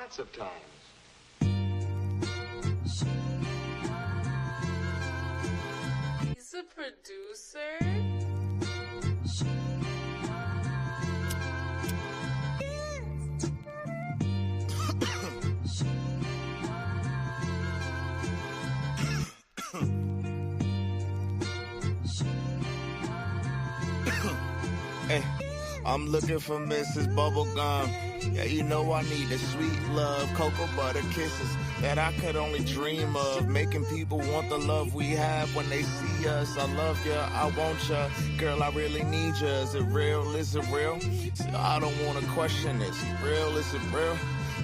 lots of times. He's a producer. Hey, I'm looking for Mrs. Bubblegum. Yeah, you know I need the sweet love, cocoa butter kisses that I could only dream of. Making people want the love we have when they see us. I love ya, I want ya, girl, I really need ya. Is it real? Is it real? See, I don't wanna question it. Is it real? Is it real?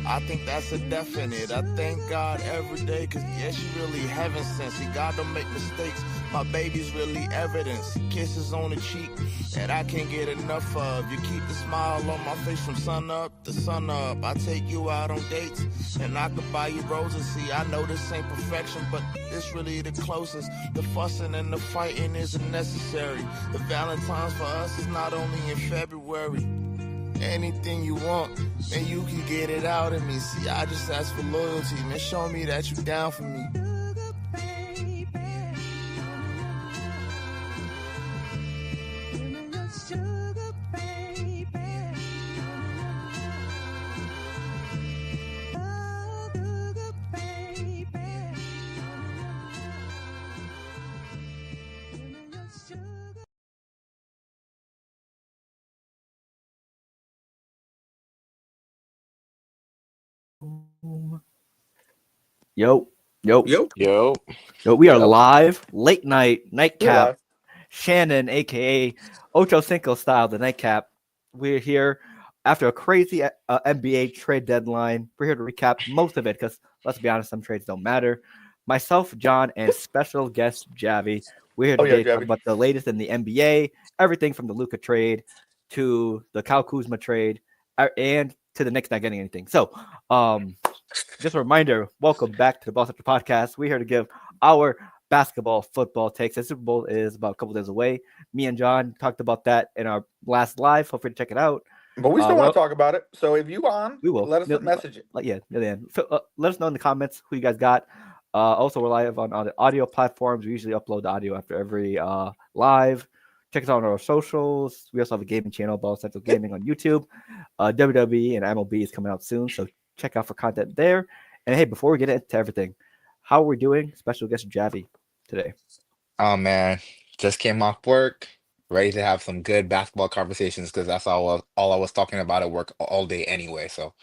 I think that's a definite. I thank God every day, cause yeah, she really heaven sent. See, God don't make mistakes. My baby's really evidence. Kisses on the cheek that I can't get enough of. You keep the smile on my face from sun up to sun up. I take you out on dates and I could buy you roses. See, I know this ain't perfection, but this really the closest. The fussing and the fighting isn't necessary. The Valentine's for us is not only in February. Anything you want, man, you can get it out of me. See, I just ask for loyalty, man. Show me that you down for me. Yo. We are live, late night, nightcap. Shannon, aka Ocho Cinco style, the nightcap. We're here after a crazy NBA trade deadline. We're here to recap most of it because, let's be honest, some trades don't matter. Myself, John, and special guest Javi. We're here today to talk about the latest in the NBA, everything from the Luka trade to the Kyle Kuzma trade and to the Knicks not getting anything. So, just a reminder, welcome back to the Ball Sector Podcast. We're here to give our basketball, football takes. The Super Bowl is about a couple days away. Me and John talked about that in our last live. Feel free to check it out. But we still want to talk about it. So if you on, we will. Let us message it. Let us know in the comments who you guys got. Also, we're live on the audio platforms. We usually upload the audio after every live. Check us out on our socials. We also have a gaming channel, Ball Central Gaming on YouTube. WWE and MLB is coming out soon, so check out for content there. And hey, before we get into everything, how are we doing? Special guest Javi today. Oh man, just came off work, ready to have some good basketball conversations because that's all I was talking about at work all day anyway. So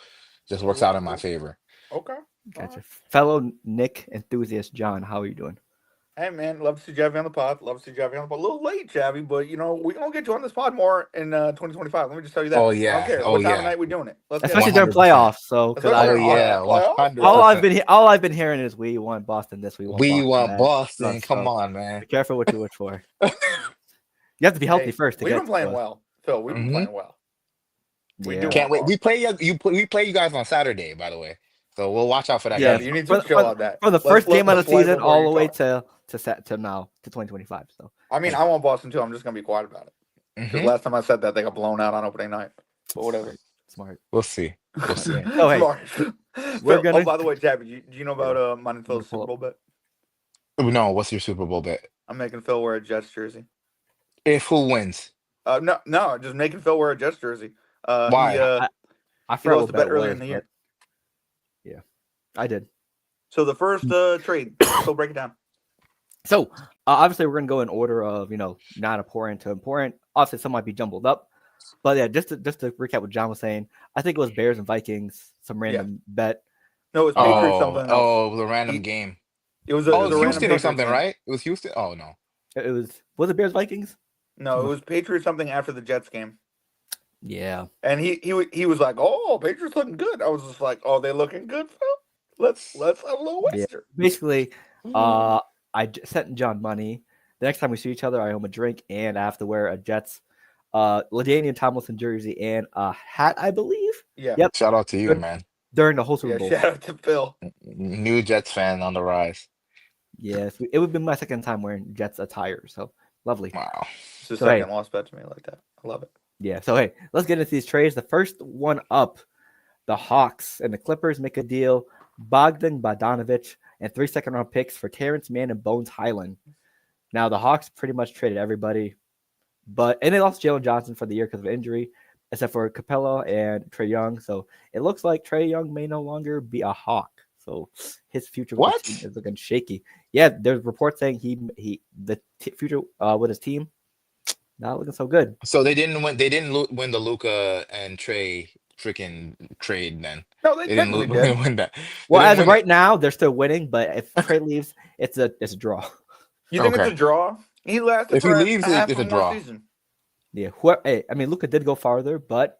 just works out in my favor. Okay. Gotcha. Right. Fellow Nick enthusiast John, how are you doing? Hey man, love to see Javi on the pod. Love to see Javi on the pod. A little late, Javi, but you know we're gonna get you on this pod more in 2025. Let me just tell you that. Oh yeah. I don't care what time of night we're doing it. Especially during playoffs. So all I've been hearing is we want Boston this. We want Boston. Come on, man. Be careful what you wish for. You have to be healthy first. We've been playing well, Phil. We've been playing well. Can't wait. We play you guys on Saturday, by the way. So we'll watch out for that. Yeah, you need to chill on that. For the first game of the season, all the way to now to 2025. So I mean, I want Boston too. I'm just gonna be quiet about it. Because last time I said that, they got blown out on opening night. But whatever. Smart. We'll see. Oh hey, by the way, Javi, do you know about mine and Phil's Super Bowl bet? No, what's your Super Bowl bet? I'm making Phil wear a Jets jersey. If who wins? No, just making Phil wear a Jets jersey. Why? I he lost the bet earlier in the year. Yeah, I did. So the first trade, so break it down. So obviously we're gonna go in order of not important to important. Obviously some might be jumbled up, but yeah, just to recap what John was saying, I think it was Bears and Vikings, some random bet. No, it was Patriots something else. Oh, the random game. It was Houston or something, right? It was Houston. Oh no, it was it Bears Vikings? No, it was Patriots something after the Jets game. Yeah, and he was like, "Oh, Patriots looking good." I was just like, "Oh, they looking good, Phil? Let's have a little waster." Yeah. Basically, I sent John money. The next time we see each other, I owe him a drink, and I have to wear a Jets, LaDainian Tomlinson jersey and a hat, I believe. Yeah. Yep. Shout out to you, man. During the whole Super Bowl. Shout out to Phil. New Jets fan on the rise. Yes, it would be my second time wearing Jets attire, so lovely. Wow. It's the second lost bet to me like that. I love it. Yeah, so hey, let's get into these trades. The first one up, the Hawks and the Clippers make a deal. Bogdan Bogdanovic and 3 second-round picks for Terrence Mann and Bones Highland. Now, the Hawks pretty much traded everybody, and they lost Jalen Johnson for the year because of injury, except for Capella and Trae Young. So it looks like Trae Young may no longer be a Hawk. So his future with the team What? is looking shaky. Yeah, there's reports saying the future with his team not looking so good. So they didn't win. They didn't win the Luca and Trey freaking trade. Then No, they they didn't technically did. win that. They Well, didn't as of win it. right now, they're still winning. But if Trey leaves, it's a draw. You think it's Okay. a draw? He lasted If he for leaves, half it's of a one draw. season. Yeah, I mean, Luka did go farther, but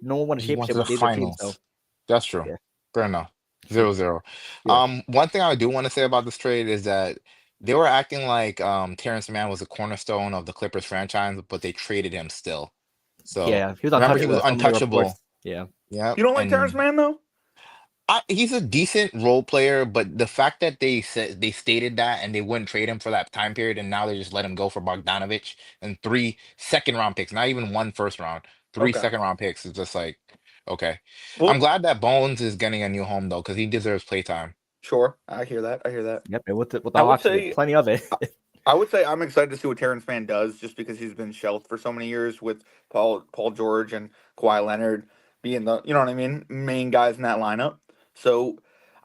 no one won a He went championship to the with either team. So finals. That's true. yeah, Fair enough. 0-0. yeah. One thing I do want to say about this trade is that they were acting like Terrence Mann was a cornerstone of the Clippers franchise, but they traded him still. So Yeah, he was remember, he untouchable. was So many untouchable. reports. Yeah, Yeah, You don't like Terrence and Mann though? he's a decent role player, but the fact that they stated that and they wouldn't trade him for that time period, and now they just let him go for Bogdanovich and 3 second-round picks, not even 1 first round, 3 Okay. second-round picks. It's just like, okay. I'm Well, glad that Bones is getting a new home though, because he deserves playtime. sure. I hear that. I hear that. yep. And with the I would Hawks, we get say plenty of it. I would say I'm excited to see what Terrence Mann does, just because he's been shelved for so many years with Paul George and Kawhi Leonard being the you know what I mean main guys in that lineup. So,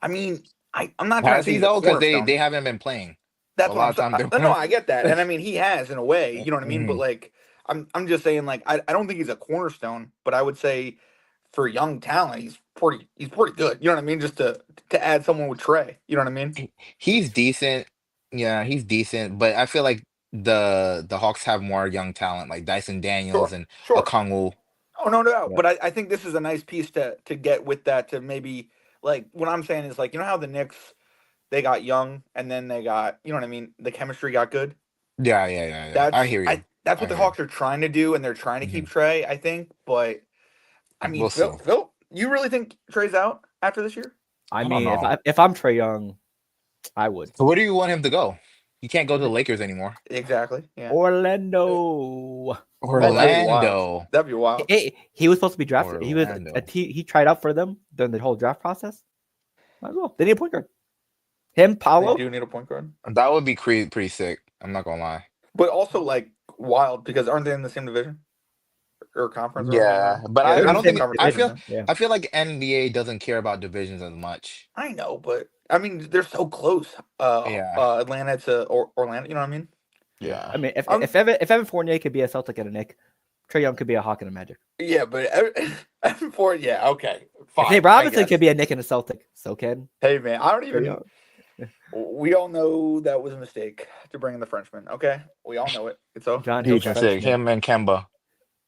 I mean, I'm not trying to Has say he he's a though? Because cornerstone. they haven't been playing. A That's what lot I'm of saying. time they're No, playing. I get that, and I mean he has in a way. You know what I mean? But Mhm. like, I'm just saying like I don't think he's a cornerstone, but I would say for young talent he's pretty good. You know what I mean? Just to add someone with Trey. You know what I mean? He's decent. Yeah, he's decent, but I feel like the Hawks have more young talent like Dyson Daniels Sure, and sure. Okongwu. Oh, no doubt. Yeah. But I think this is a nice piece to get with that to maybe like what I'm saying is like you know how the Knicks they got young and then they got you know what I mean the chemistry got good. Yeah. I That's hear I you. that's what I the hear you. Hawks are trying to do and they're trying to keep Mhm. Trey. I think, but I mean We'll see. Phil, you really think Trey's out after this year? I I don't mean, know. if I'm Trey Young, I would. So where do you want him to go? He can't go to the Lakers anymore. Exactly. Yeah. Orlando. That'd be wild. Orlando. That'd be wild. He was supposed to be drafted. He was Orlando. he tried out for them during the whole draft process. Might as well. They need a point guard. Him, They Paolo. do need a point guard, That would be pretty sick. I'm not gonna lie. but also like wild because aren't they in the same division or conference or Yeah, whatever? but Yeah, they're I in the don't same think I conversation. feel Man. Yeah. I feel like NBA doesn't care about divisions as much. I know, but I mean they're so close. Yeah. Atlanta to Orlando. You know what I mean? Yeah. I mean, Um, if Evan Fournier could be a Celtic and a Knick, Trey Young could be a Hawk and a Magic. Yeah, but for yeah, okay, fine. If Nate I Robinson guess. could be a Knick and a Celtic, so can Hey man, I don't Trey even. Young. We all know that was a mistake to bring in the Frenchman. Okay, we all know it. It's all John Huge Hill, mistake. Frenchman. Him and Kemba.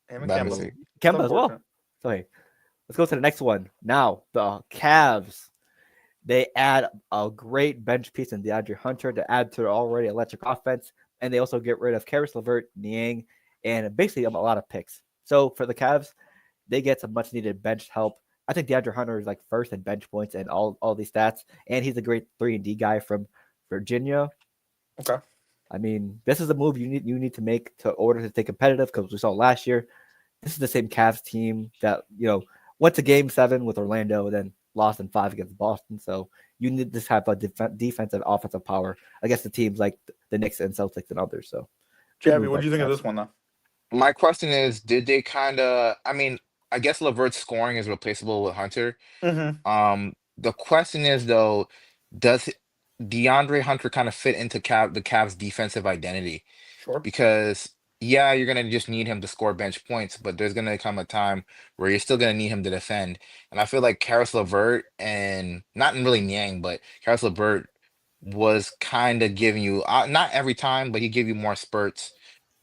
him and Bad Kemba. mistake. It's Kemba as well. unfortunate. So hey, let's go to the next one. Now the Cavs. They add a great bench piece in DeAndre Hunter to add to their already electric offense, and they also get rid of Karis LeVert, Niang, and basically a lot of picks. So for the Cavs, they get some much needed bench help. I think DeAndre Hunter is like first in bench points and all these stats, and he's a great 3-and-D guy from Virginia. Okay. I mean, this is a move you need to make to order to stay competitive because we saw last year. This is the same Cavs team that went to Game 7 with Orlando, then lost in 5 against Boston. So you need to have a defensive, offensive power against the teams like the Knicks and Celtics and others. So, Javi, what do you think of this one though? My question is, did they kind of? I mean, I guess LeVert's scoring is replaceable with Hunter. Mm-hmm. The question is though, does DeAndre Hunter kind of fit into the Cavs' defensive identity? Sure. Because yeah, you're gonna just need him to score bench points, but there's gonna come a time where you're still gonna need him to defend. And I feel like Karis LeVert and not really Niang, but Karis LeVert was kind of giving you not every time, but he gave you more spurts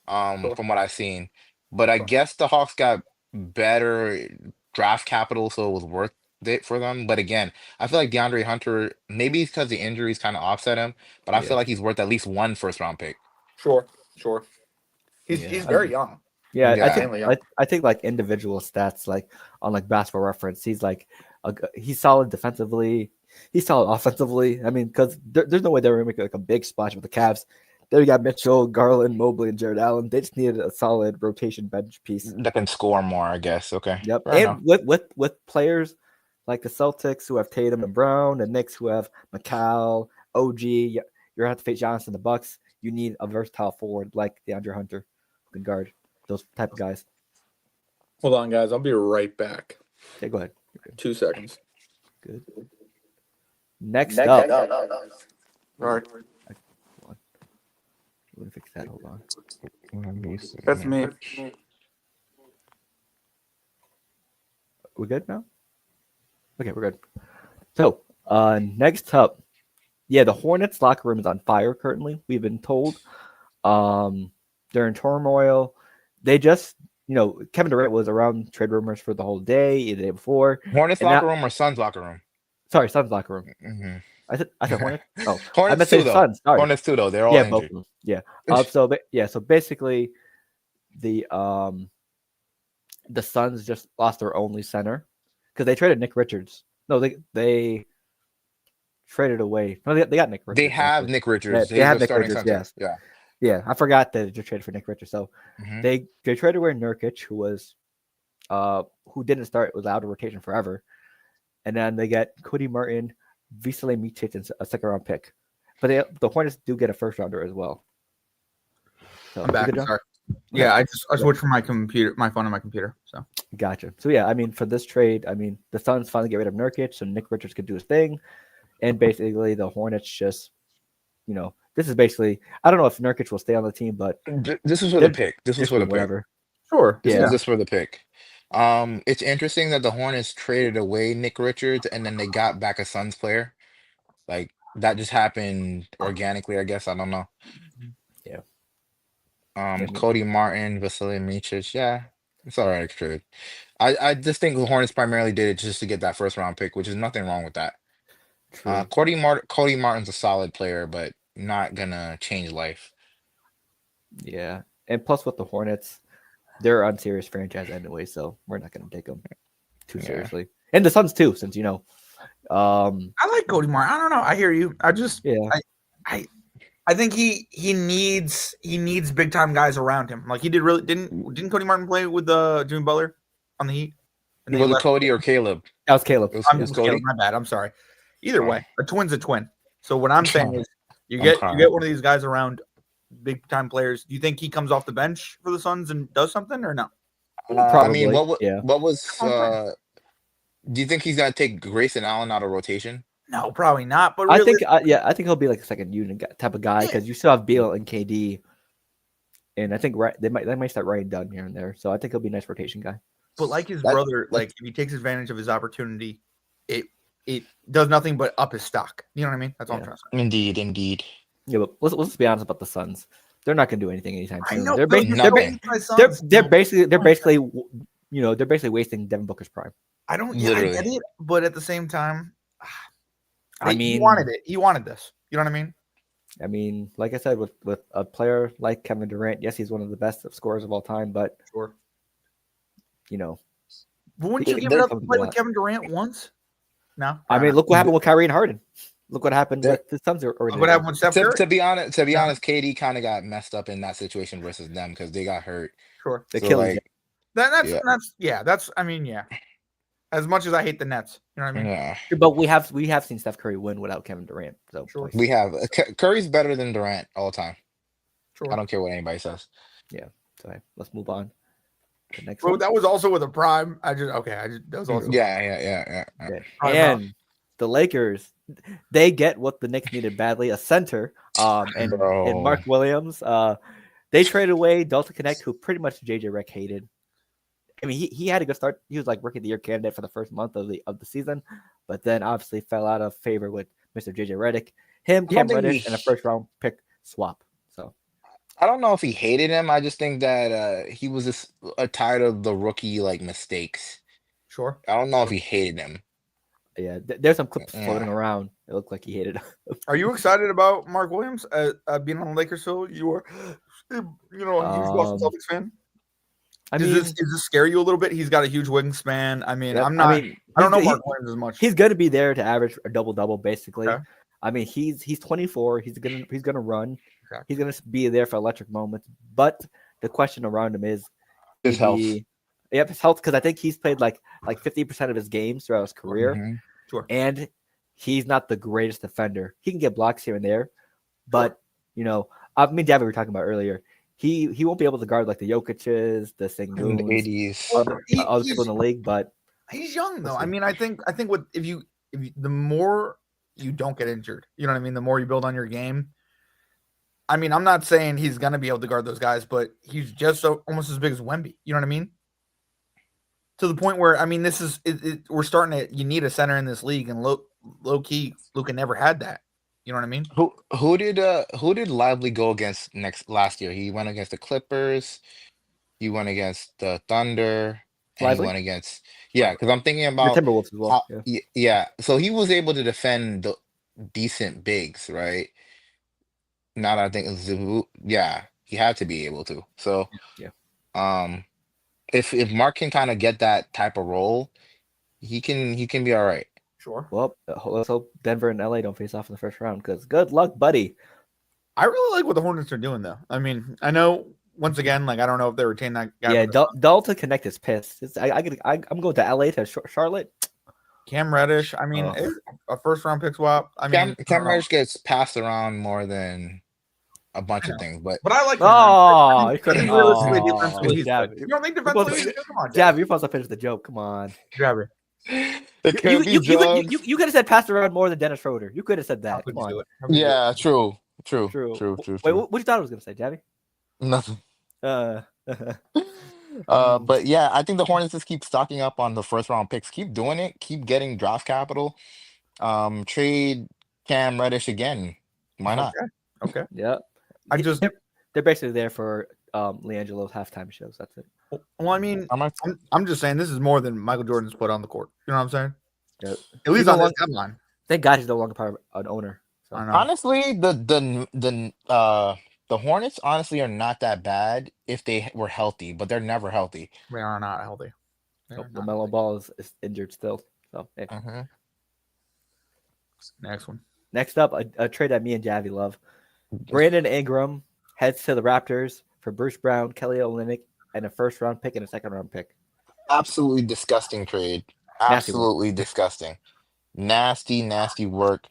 Sure. from what I've seen. But I Sure. guess the Hawks got better draft capital, so it was worth it for them. But again, I feel like DeAndre Hunter, maybe it's because the injuries kind of offset him, but I feel yeah, like he's worth at least 1 first-round pick. Sure. He's Yeah. he's very young. yeah. I Yeah. think Insanely young. I think like individual stats, like on like Basketball Reference, he's like he's solid defensively. He's solid offensively. I mean, because there's no way they were gonna make like a big splash with the Cavs. There you got Mitchell, Garland, Mobley, and Jared Allen. They just needed a solid rotation bench piece. That can score more, I guess. Okay. Yep. Fair And enough. with players like the Celtics who have Tatum and Brown, the Knicks who have McCall, OG. You're gonna have to face Giannis and the Bucks. You need a versatile forward like DeAndre Hunter who can guard those type of guys. Hold on, guys. I'll be right back. Okay, go ahead. 2 seconds. Good. Next up. Right. Let me fix that. Hold on. That's me. We good now? Okay, we're good. So, next up, the Hornets locker room is on fire currently. We've been told. They're in turmoil. They just, Kevin Durant was around trade rumors for the whole day, the day before. Hornets locker room or Suns locker room? Sorry, Suns locker room. Mm-hmm. I said Hornets. Oh, Hornets I meant to say too, though. Suns. Sorry. Hornets too, though. They're all both injured. of them. Yeah. So basically, the Suns just lost their only center because they traded Nick Richards. No, they traded away. No, they got Nick Richards. They have Nick Richards. They have Nick starting Richards. center. Yes. Yeah. I forgot that they just traded for Nick Richards. So they traded away Nurkic, who was who didn't start, was out of rotation forever, and then they get Cody Martin, Vesely Micic, and a second-round pick. But the Hornets do get a first-rounder as well. So, I'm back. Sorry. Yeah, I switched from my phone to my computer. So gotcha. So I mean, for this trade, I mean, the Suns finally get rid of Nurkic, so Nick Richards could do his thing, and basically the Hornets just, this is basically, I don't know if Nurkic will stay on the team, but this is for the pick. This is for the whatever. pick. Sure. This is just for the pick. It's interesting that the Hornets traded away Nick Richards and then they got back a Suns player. Like that just happened organically, I guess. I don't know. Yeah. Cody Martin, Vasily Micic. Yeah, it's all right trade. I just think the Hornets primarily did it just to get that first round pick, which is nothing wrong with that. Cody Martin's a solid player, but not gonna change life. Yeah, and plus with the Hornets, they're an unserious franchise anyway, so we're not gonna take them too seriously. And the Suns too, since I like Cody Martin. I don't know. I hear you. I just I think he needs big time guys around him. Like he didn't Cody Martin play with Jimmy Butler on the Heat? Was it Cody or Caleb? That was Caleb. It was Cody. Caleb, my bad. I'm sorry. Either way, a twin's a twin. So what I'm saying is you get one of these guys around big time players. Do you think he comes off the bench for the Suns and does something or no? Probably. I mean, what was do you think he's gonna take Grayson Allen out of rotation? No, probably not. But I think he'll be like a second unit type of guy because you still have Beal and KD, and I think they might start writing Dunn here and there. So I think he'll be a nice rotation guy. But like his brother, like if he takes advantage of his opportunity, it does nothing but up his stock. You know what I mean? That's all I'm trying to say. Indeed. Yeah, but let's be honest about the Suns. They're not going to do anything anytime soon. I know, they're basically wasting Devin Booker's prime. I get it, but at the same time, he wanted it. He wanted this. You know what I mean? I mean, like I said, with a player like Kevin Durant, yes, he's one of the best scorers of all time, but sure, But wouldn't you give it up to play with Kevin Durant once? No. I mean, look what happened with Kyrie and Harden. Look what happened with the Suns. Look what happened with Steph Curry. To be honest, KD kind of got messed up in that situation versus them because they got hurt. Sure, they killed him. That's. I mean, yeah. As much as I hate the Nets, you know what I mean? Yeah. But we have seen Steph Curry win without Kevin Durant. So sure. We have Curry's better than Durant all the time. Sure. I don't care what anybody says. Yeah. So let's move on. The next one. That was also with a prime. That was also yeah. And the Lakers, they get what the Knicks needed badly, a center, and Mark Williams. They traded away Dalton Connect, who pretty much JJ Redick hated. I mean, he had a good start. He was like rookie of the year candidate for the first month of the season, but then obviously fell out of favor with Mr. JJ Redick. Him, Cam Reddish, and a first round pick swap. So I don't know if he hated him. I just think that he was just tired of the rookie mistakes. Sure. I don't know if he hated him. Yeah, there's some clips floating around. It looked like he hated him. Are you excited about Mark Williams being on the Lakers? So you are, a huge Boston Celtics fan. Does this scare you a little bit? He's got a huge wingspan. I mean, I don't know Mark Williams as much. He's going to be there to average a double basically. Okay. I mean, he's 24. He's gonna run. Okay. He's gonna be there for electric moments. But the question around him is his health. Yep, his health, because I think he's played like 50% of his games throughout his career, Mhm. Sure. and he's not the greatest defender. He can get blocks here and there, but me and Javi were talking about earlier. He won't be able to guard like the Jokic's, the In the Senguns, 80s. other people in the league. But He's young though. We'll I see. mean, I think what if you the more you don't get injured, you know what I mean. The more you build on your game. I mean, I'm not saying he's gonna be able to guard those guys, but he's just almost as big as Wemby. You know what I mean? To the point where I mean, this is we're starting to. You need a center in this league, and low key, Luka never had that. You know what I mean? Who did Lively go against last year? He went against the Clippers, he went against the Thunder, and he Lively, went against because I'm thinking the about Timberwolves as well. Yeah. yeah. So he was able to defend the decent bigs, right? Now that I think he had to be able to. So Yeah. um if Mark can kind of get that type of role, he can be all right. Sure. Well, let's hope Denver and LA don't face off in the first round. Because good luck, buddy. I really like what the Hornets are doing, though. I mean, I know once again, like I don't know if they retain that guy. Yeah, Dalton Connect is pissed. I'm going to LA to Charlotte. Cam Reddish. I mean, a first round pick swap. I mean, Cam Reddish gets passed around more than a bunch of things, but I like. Oh, you couldn't. Realistically, Oh, defensively, he's Javi. good. You don't think defensively? He's good? Come on, Javi, you're supposed to finish the joke. Come on. Javi. You could have said passed around more than Dennis Schroeder. You could have said that. Come on. Yeah, true. Wait, what you thought I was gonna say, Javi? Nothing. Mm. But yeah, I think the Hornets just keep stocking up on the first round picks. Keep doing it. Keep getting draft capital. Trade Cam Reddish again. Why not? Okay. Yeah. They're basically there for LiAngelo's halftime shows. That's it. Well, I mean, I'm just saying this is more than Michael Jordan's put on the court. You know what I'm saying? Yeah. At least on this deadline. Thank God he's no longer part of an owner. So. Honestly, the Hornets honestly are not that bad if they were healthy, but they're never healthy. They are not healthy. The Melo Ball is injured still. So hey. Next one. Next up, a trade that me and Javi love. Brandon Ingram heads to the Raptors for Bruce Brown, Kelly Olynyk, and a first round pick and a second round pick. Absolutely disgusting trade. Absolutely disgusting. Nasty work.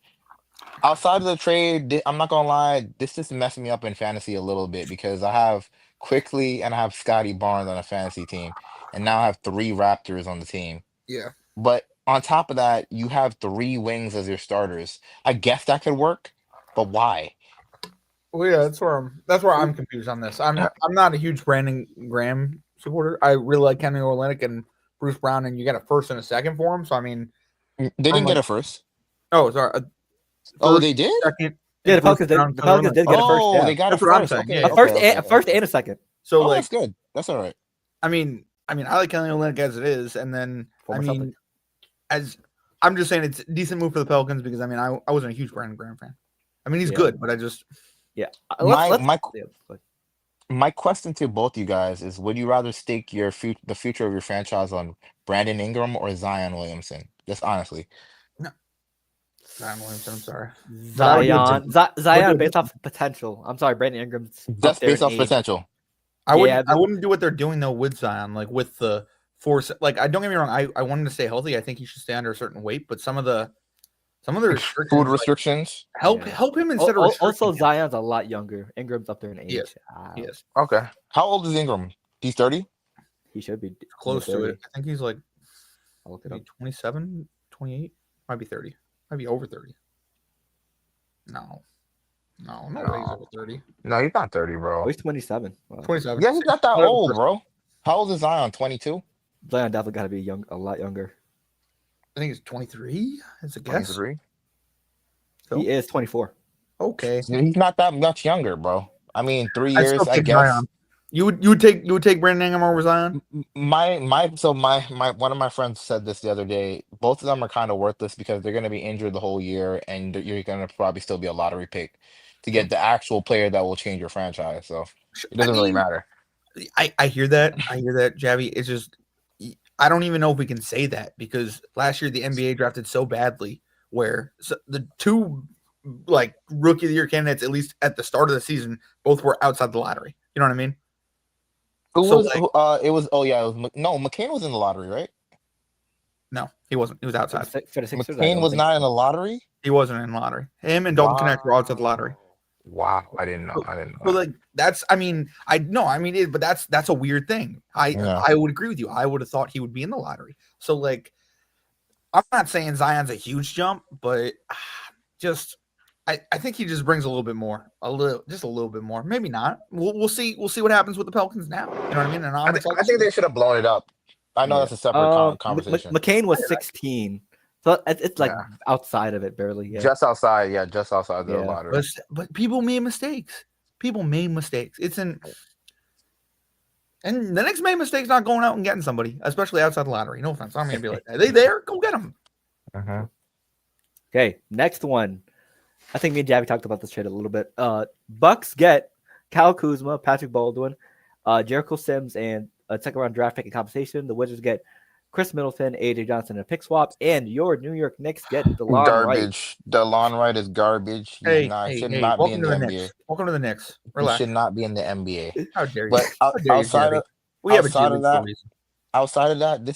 Outside of the trade, I'm not gonna lie, this just messed me up in fantasy a little bit because I have Quickly and I have Scotty Barnes on a fantasy team, and now I have 3 Raptors on the team. Yeah. But on top of that, you have 3 wings as your starters. I guess that could work, but why? Well, yeah, that's where I'm confused on this. I'm not a huge Brandon Graham supporter. I really like Kenny Olynyk and Bruce Brown, and you get a first and a second for him. So I mean, they didn't get a first. Oh, sorry. They did. Second, yeah, the Pelicans did get a first. Yeah. They got that's a what I'm first. saying. Okay, Yeah. A first and a second. So that's good. That's all right. I mean, I like Kelly Olynyk as it is, and then as I'm just saying, it's a decent move for the Pelicans because I mean, I wasn't a huge Brandon Graham fan. I mean, he's good, but I just My question to both you guys is: would you rather stake the future of your franchise on Brandon Ingram or Zion Williamson? Just honestly. No. Zion Williamson. I'm sorry. Zion based off potential. I'm sorry, Brandon Ingram's just based off potential. I wouldn't do what they're doing though with Zion, like with the force. Like, I don't get me wrong. I want him to stay healthy. I think he should stay under a certain weight, but some of the restrictions, food restrictions, help him instead of also Zion's a lot younger. Ingram's up there in age. Yes. Okay. How old is Ingram? He's 30. He should be close to it. I think he's like I'll look it up. 27, 28, might be 30, might be over 30. No way he's over 30. No, he's not 30, bro. Oh, he's 27. Wow. 27. Yeah, he's not that old, bro. How old is Zion? 22. Zion definitely got to be a lot younger. I think he's 23. As a guess. 23. So? He is 24. Okay. He's not that much younger, bro. I mean, 3 years, I guess. Zion. You would take Brandon Ingram over Zion? My one of my friends said this the other day. Both of them are kind of worthless because they're going to be injured the whole year, and you're going to probably still be a lottery pick to get the actual player that will change your franchise. So it doesn't really matter. I hear that. Javi. It's just I don't even know if we can say that because last year the NBA drafted so badly where the 2 like rookie of the year candidates, at least at the start of the season, both were outside the lottery. You know what I mean? Who So was? like, It was. Oh yeah. It was, no, McCain was in the lottery, right? no, he wasn't. He was outside. For the Sixers, I McCain don't was think not in so. the lottery. He wasn't in the lottery. Him and Dalton Connect were outside the lottery. Wow. I didn't know. So, I didn't know so that. like that's. I mean, I no. I mean, but that's a weird thing. Yeah. I would agree with you. I would have thought he would be in the lottery. So like, I'm not saying Zion's a huge jump, but just I think he just brings a little bit more, just a little bit more. Maybe not. We'll see. We'll see what happens with the Pelicans now. You know what I mean? And I'm excited. I think they should have blown it up. I know Yeah. that's a separate conversation. McCain was 16, so it's like Yeah. outside of it barely. Yeah. Just outside, just outside the Yeah. lottery. But people made mistakes. It's in. And the next main mistake's not going out and getting somebody, especially outside the lottery. No offense. I don't mean to be like that. They there? Go get them. Okay, next one. I think me and Javi talked about this trade a little bit. Bucks get Kyle Kuzma, Patrick Baldwin, Jericho Sims, and a second round draft pick in compensation. The Wizards get Chris Middleton, AJ Johnson, and a pick swap. And your New York Knicks get DeLon Garbage. Wright. DeLon Wright is garbage. Hey, Should not be in the NBA. Knicks. Welcome to the Knicks. He Relax. should not be in the NBA. How dare you? But outside of we have a outside G of League for a that, reason. outside of that,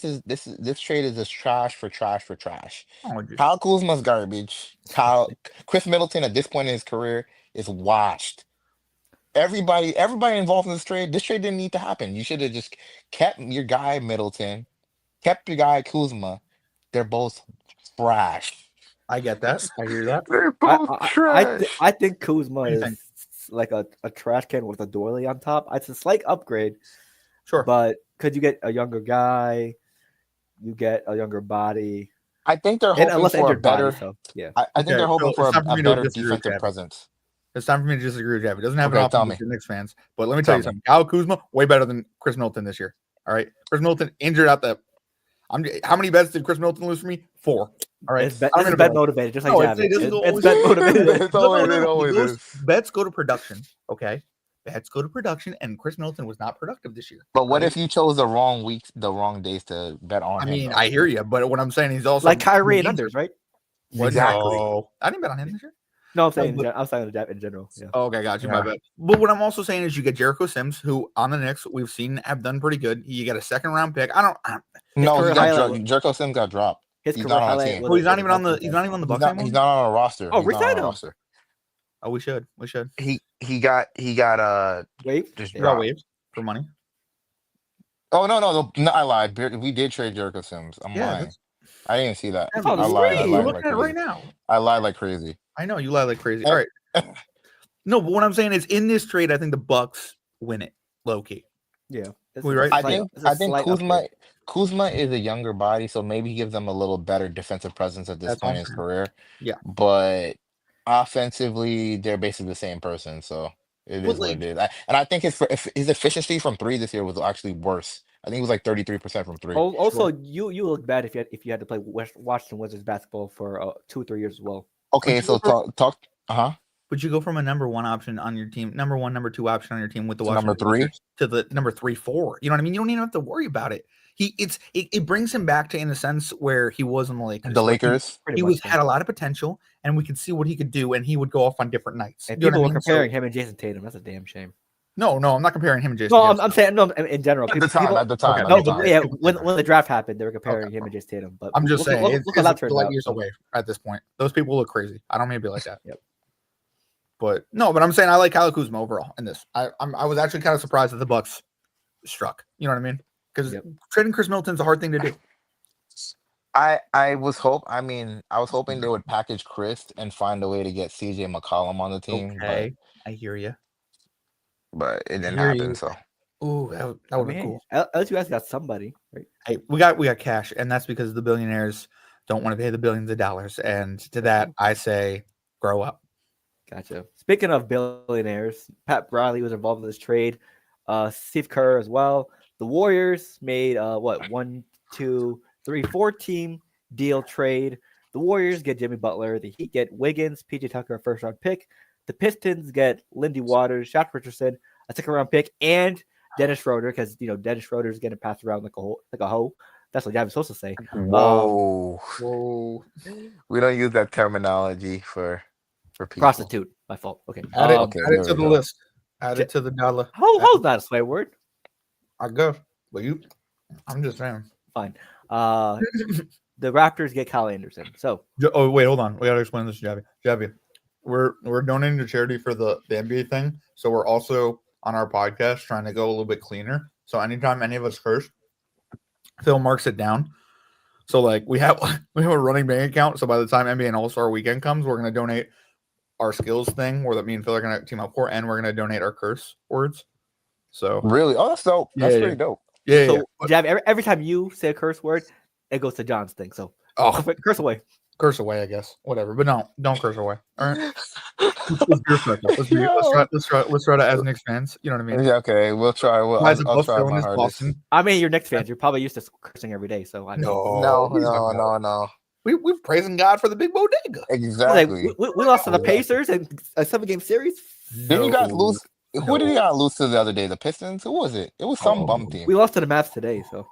this trade is just trash for trash for trash. Oh, dude. Kyle Kuzma's garbage. Chris Middleton at this point in his career is washed. Everybody involved in this trade didn't need to happen. You should have just kept your guy Middleton, kept your guy Kuzma. They're both trash. I get that. I hear that. They're both trash. I think Kuzma do you is think? like a trash can with a doily on top. It's a slight upgrade, Sure. but could you get a younger guy? You get a younger body. I think they're And hoping unless for a injured better. body, so yeah. I think they're hoping for it's time for a me to better disagree with defensive Javi. presence. It's time for me to disagree with Javi. It doesn't have Okay, an tell option me. for Knicks fans. But let me tell you Tell something. Kyle Kuzma, way better than Chris Middleton this year. All right. Chris Middleton injured out the. How many bets did Chris Middleton lose for me? 4. All right. It's bet motivated, just like No, Javi. it doesn't go It's always- bet motivated. It always is. Bets go to production. Okay. Bets go to production, and Chris Middleton was not productive this year. But what right? if you chose the wrong weeks, the wrong days to bet on I him? mean, though? I hear you, but what I'm saying is also Like Kyrie and unders, right? What? Exactly. No. I didn't bet on him this year. No, I'm saying but- I'm saying in general. Yeah. Oh, okay, got you. My Yeah. bad. But what I'm also saying is you get Jericho Sims, who on the Knicks we've seen have done pretty good. You get a second round pick. No, career he got highlight- Jericho Sims got dropped. His He's career not on the highlight team. was- Well, he's not was even on the Bucks. he's not even on the He's Bucks not, anymore. he's not on a roster. Oh, He's not on resign a him. roster. Oh, we should. He got Wave. just We got dropped. waived for money. Oh no, I lied. We did trade Jericho Sims. I'm Yeah, lying. I didn't even see that. I thought it I was lied. I free. We're lied looking like at it right crazy. now. I lied like crazy. I know you lie like crazy. All right. No, but what I'm saying is in this trade, I think the Bucks win it low key. Yeah. It's We a right? slight- it's a I think slight Kuzma upgrade. Kuzma is a younger body, so maybe he gives them a little better defensive presence at this That's point in awesome. his career. Yeah. But offensively, they're basically the same person, so it But, is what it is. And I think his efficiency from 3 this year was actually worse. I think it was like 33% from 3. Also, you look bad if you had to play Washington Wizards basketball for 2 or 3 years as well. Okay, so talk. Would you go from a number 1 option on your team, number 1, number 2 option on your team with the To number Washington 3? Wizards to the number 3, 4? You know what I mean? You don't even have to worry about it. It brings him back to in a sense where he was in the Lakers. The Where Lakers. Pretty He much, had a lot of potential, and we could see what he could do, and he would go off on different nights. And You know people what I were mean? comparing him and Jason Tatum. That's a damn shame. No, I'm not comparing him and Jason. No, Tatum. I'm saying no in general. At the time. Okay. No, at the but time. yeah, when the draft happened, they were comparing him and Jason Tatum. But I'm just saying, look it's how that a turned light out. years away at this point. Those people look crazy. I don't mean to be like that. Yep. But I'm saying I like Kyle Kuzma overall in this. I was actually kind of surprised that the Bucks struck. You know what I mean? Because trading Chris Middleton's a hard thing to do. I was hoping they would package Chris and find a way to get CJ McCollum on the team. Okay, I hear you. But it didn't Hear happen. you. So Ooh, that would be cool. At least you guys got somebody, right? Hey, we got cash, and that's because the billionaires don't want to pay the billions of dollars. And to that, I say, grow up. Gotcha. Speaking of billionaires, Pat Riley was involved in this trade. Steve Kerr as well. The Warriors made 1, 2, 3, 4 team deal trade. The Warriors get Jimmy Butler. The Heat get Wiggins, PJ Tucker, a first round pick. The Pistons get Lindy Waters, Josh Richardson, a second round pick, and Dennis Schroeder, because Dennis Schroeder is getting passed around like a hoe. That's what Javi's supposed to say. whoa. We don't use that terminology for people. Prostitute. My fault. Okay. Add it, Okay, add there it to we the go. list. Add it to the dollar. How's that a swear word? I guess. But I'm just saying. Fine. The Raptors get Kyle Anderson. So Oh wait, hold on. We gotta explain this to Javi. Javi, we're donating to charity for the NBA thing. So we're also on our podcast trying to go a little bit cleaner. So anytime any of us curse, Phil marks it down. So like we have a running bank account. So by the time NBA and All Star Weekend comes, we're gonna donate our skills thing where that me and Phil are gonna team up for, and we're gonna donate our curse words. So Really? Oh, that's dope. That's pretty dope. Yeah. So Jav, every time you say a curse word, it goes to John's thing. So curse away. Curse away, I guess. Whatever. But no, don't curse away. All right. Let's be respectful. Let's try to as Knicks fans. You know what I mean? Yeah, okay. We'll try. I'll try my hardest. I mean, you're Knicks fans. You're probably used to cursing every day. So I know. No. We're praising God for the big bodega. Exactly. Like, we lost to the Pacers in a 7-game series. Didn't you guys lose? Who did you guys lose to the other day? The Pistons? Who was it? It was some bum team. We lost to the Mavs today. So.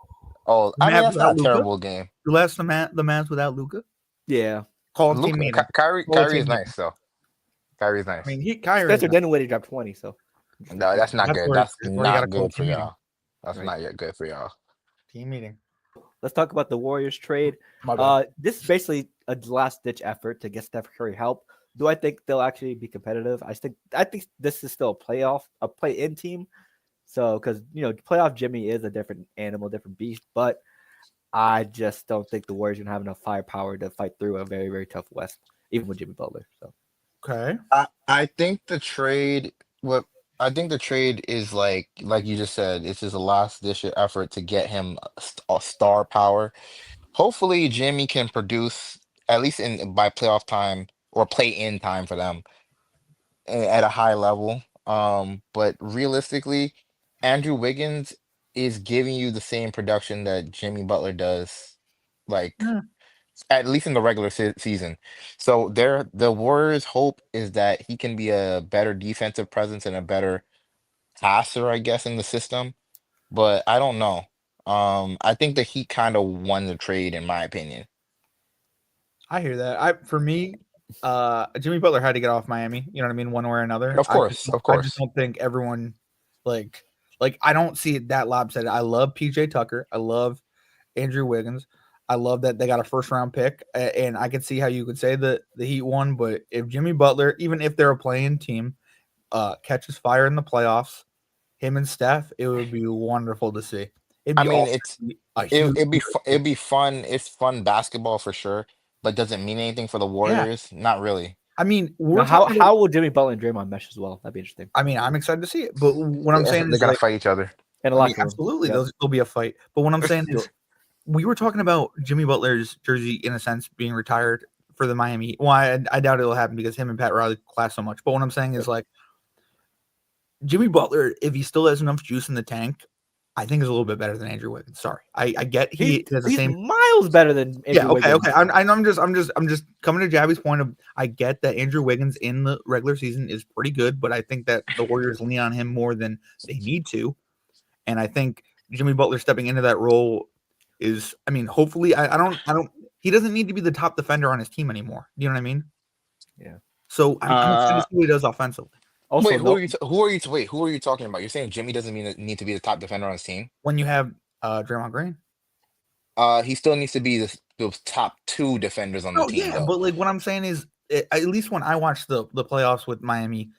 Oh, I mean, that's not a terrible game. You lost the Mavs without Luka? Yeah. Call him team meeting. Kyrie is nice, though. Kyrie's nice. I mean, Kyrie. Spencer Dinwiddie dropped 20, so. No, that's not good. That's not good for y'all. That's not yet good for y'all. Team meeting. Let's talk about the Warriors trade. This is basically a last-ditch effort to get Steph Curry help. Do I think they'll actually be competitive? I think this is still a play-in team. So, because playoff Jimmy is a different animal, different beast, but I just don't think the Warriors are gonna have enough firepower to fight through a very, very tough West, even with Jimmy Butler. So, okay, I think the trade. I think the trade is like you just said. It's just a last ditch effort to get him a star power. Hopefully, Jimmy can produce at least by playoff time or play in time for them at a high level. But realistically, Andrew Wiggins is giving you the same production that Jimmy Butler does, like at least in the regular season. So the Warriors' hope is that he can be a better defensive presence and a better passer, I guess, in the system. But I don't know. I think that he kind of won the trade, in my opinion. I hear that. For me, Jimmy Butler had to get off Miami. You know what I mean, one way or another. Of course. I just don't think everyone like I don't see it that lopsided. I love PJ Tucker. I love Andrew Wiggins. I love that they got a first round pick, and I can see how you could say the Heat won. But if Jimmy Butler, even if they're a playing team, catches fire in the playoffs, him and Steph, it would be wonderful to see. It'd be fun. It's fun basketball for sure, but does it mean anything for the Warriors? Yeah. Not really. I mean, how will Jimmy Butler and Draymond mesh as well? That'd be interesting. I mean, I'm excited to see it, but what I'm saying they're gonna fight each other. In a locker room. Absolutely, there'll be a fight. But what I'm saying is, we were talking about Jimmy Butler's jersey in a sense being retired for the Miami Heat. Well, I doubt it'll happen because him and Pat Riley clash so much. But what I'm saying is, like, Jimmy Butler, if he still has enough juice in the tank, I think is a little bit better than Andrew Wiggins. Sorry, I get he has the same miles better than Andrew Wiggins. Okay. I'm just coming to Javi's point of I get that Andrew Wiggins in the regular season is pretty good, but I think that the Warriors lean on him more than they need to, and I think Jimmy Butler stepping into that role is, I mean, hopefully, I don't. He doesn't need to be the top defender on his team anymore. You know what I mean? Yeah. So I'm excited to see what he does offensively. Also, wait, who are you talking about? You're saying Jimmy doesn't need to be the top defender on his team? When you have Draymond Green, he still needs to be the top 2 defenders on the team. Yeah, but like what I'm saying is, at least when I watched the playoffs with Miami,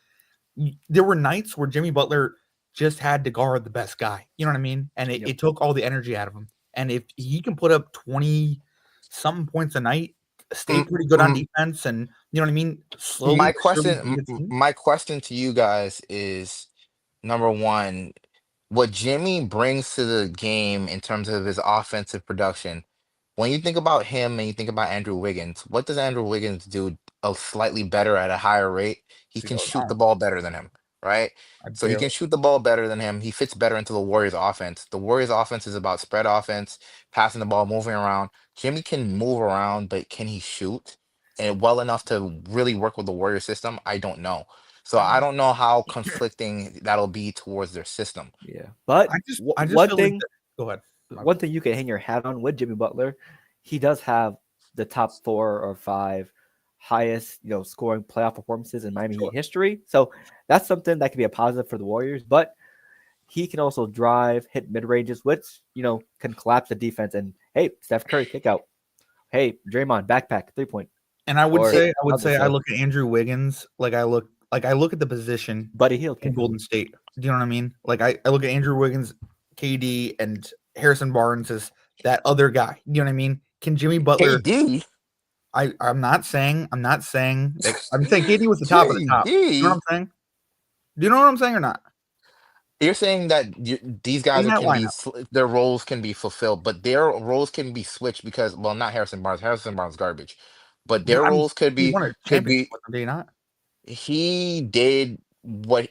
there were nights where Jimmy Butler just had to guard the best guy. You know what I mean? And it took all the energy out of him. And if he can put up 20-something points a night, stay pretty good on defense, and you know what I mean? My question to you guys is, number one, what Jimmy brings to the game in terms of his offensive production. When you think about him and you think about Andrew Wiggins, what does Andrew Wiggins do slightly better at a higher rate? He can shoot the ball better than him, right? So he can shoot the ball better than him. He fits better into the Warriors offense. The Warriors offense is about spread offense, passing the ball, moving around. Jimmy can move around, but can he shoot and well enough to really work with the Warrior system? I don't know. So I don't know how conflicting that'll be towards their system. Yeah, but I just go ahead. One thing you can hang your hat on with Jimmy Butler, he does have the top 4 or 5 highest, scoring playoff performances in Miami Heat history. So that's something that could be a positive for the Warriors. But he can also drive, hit mid ranges, which can collapse the defense. And hey, Steph Curry kick out. Hey, Draymond backpack 3-point. And I would Or say other I side. look at Andrew Wiggins like I look at the position Buddy Hield in kick. Golden State. Do you know what I mean? Like I look at Andrew Wiggins, KD, and Harrison Barnes as that other guy. You know what I mean? Can Jimmy Butler? KD. I'm not saying that. I'm saying KD was the top of the top. You know what I'm saying? Do you know what I'm saying or not? You're saying that these guys In that can be lineup. their roles can be fulfilled, but their roles can be switched because, well, not Harrison Barnes. Harrison Barnes is garbage, but their roles He won a could championship be. with them, did he not? He did what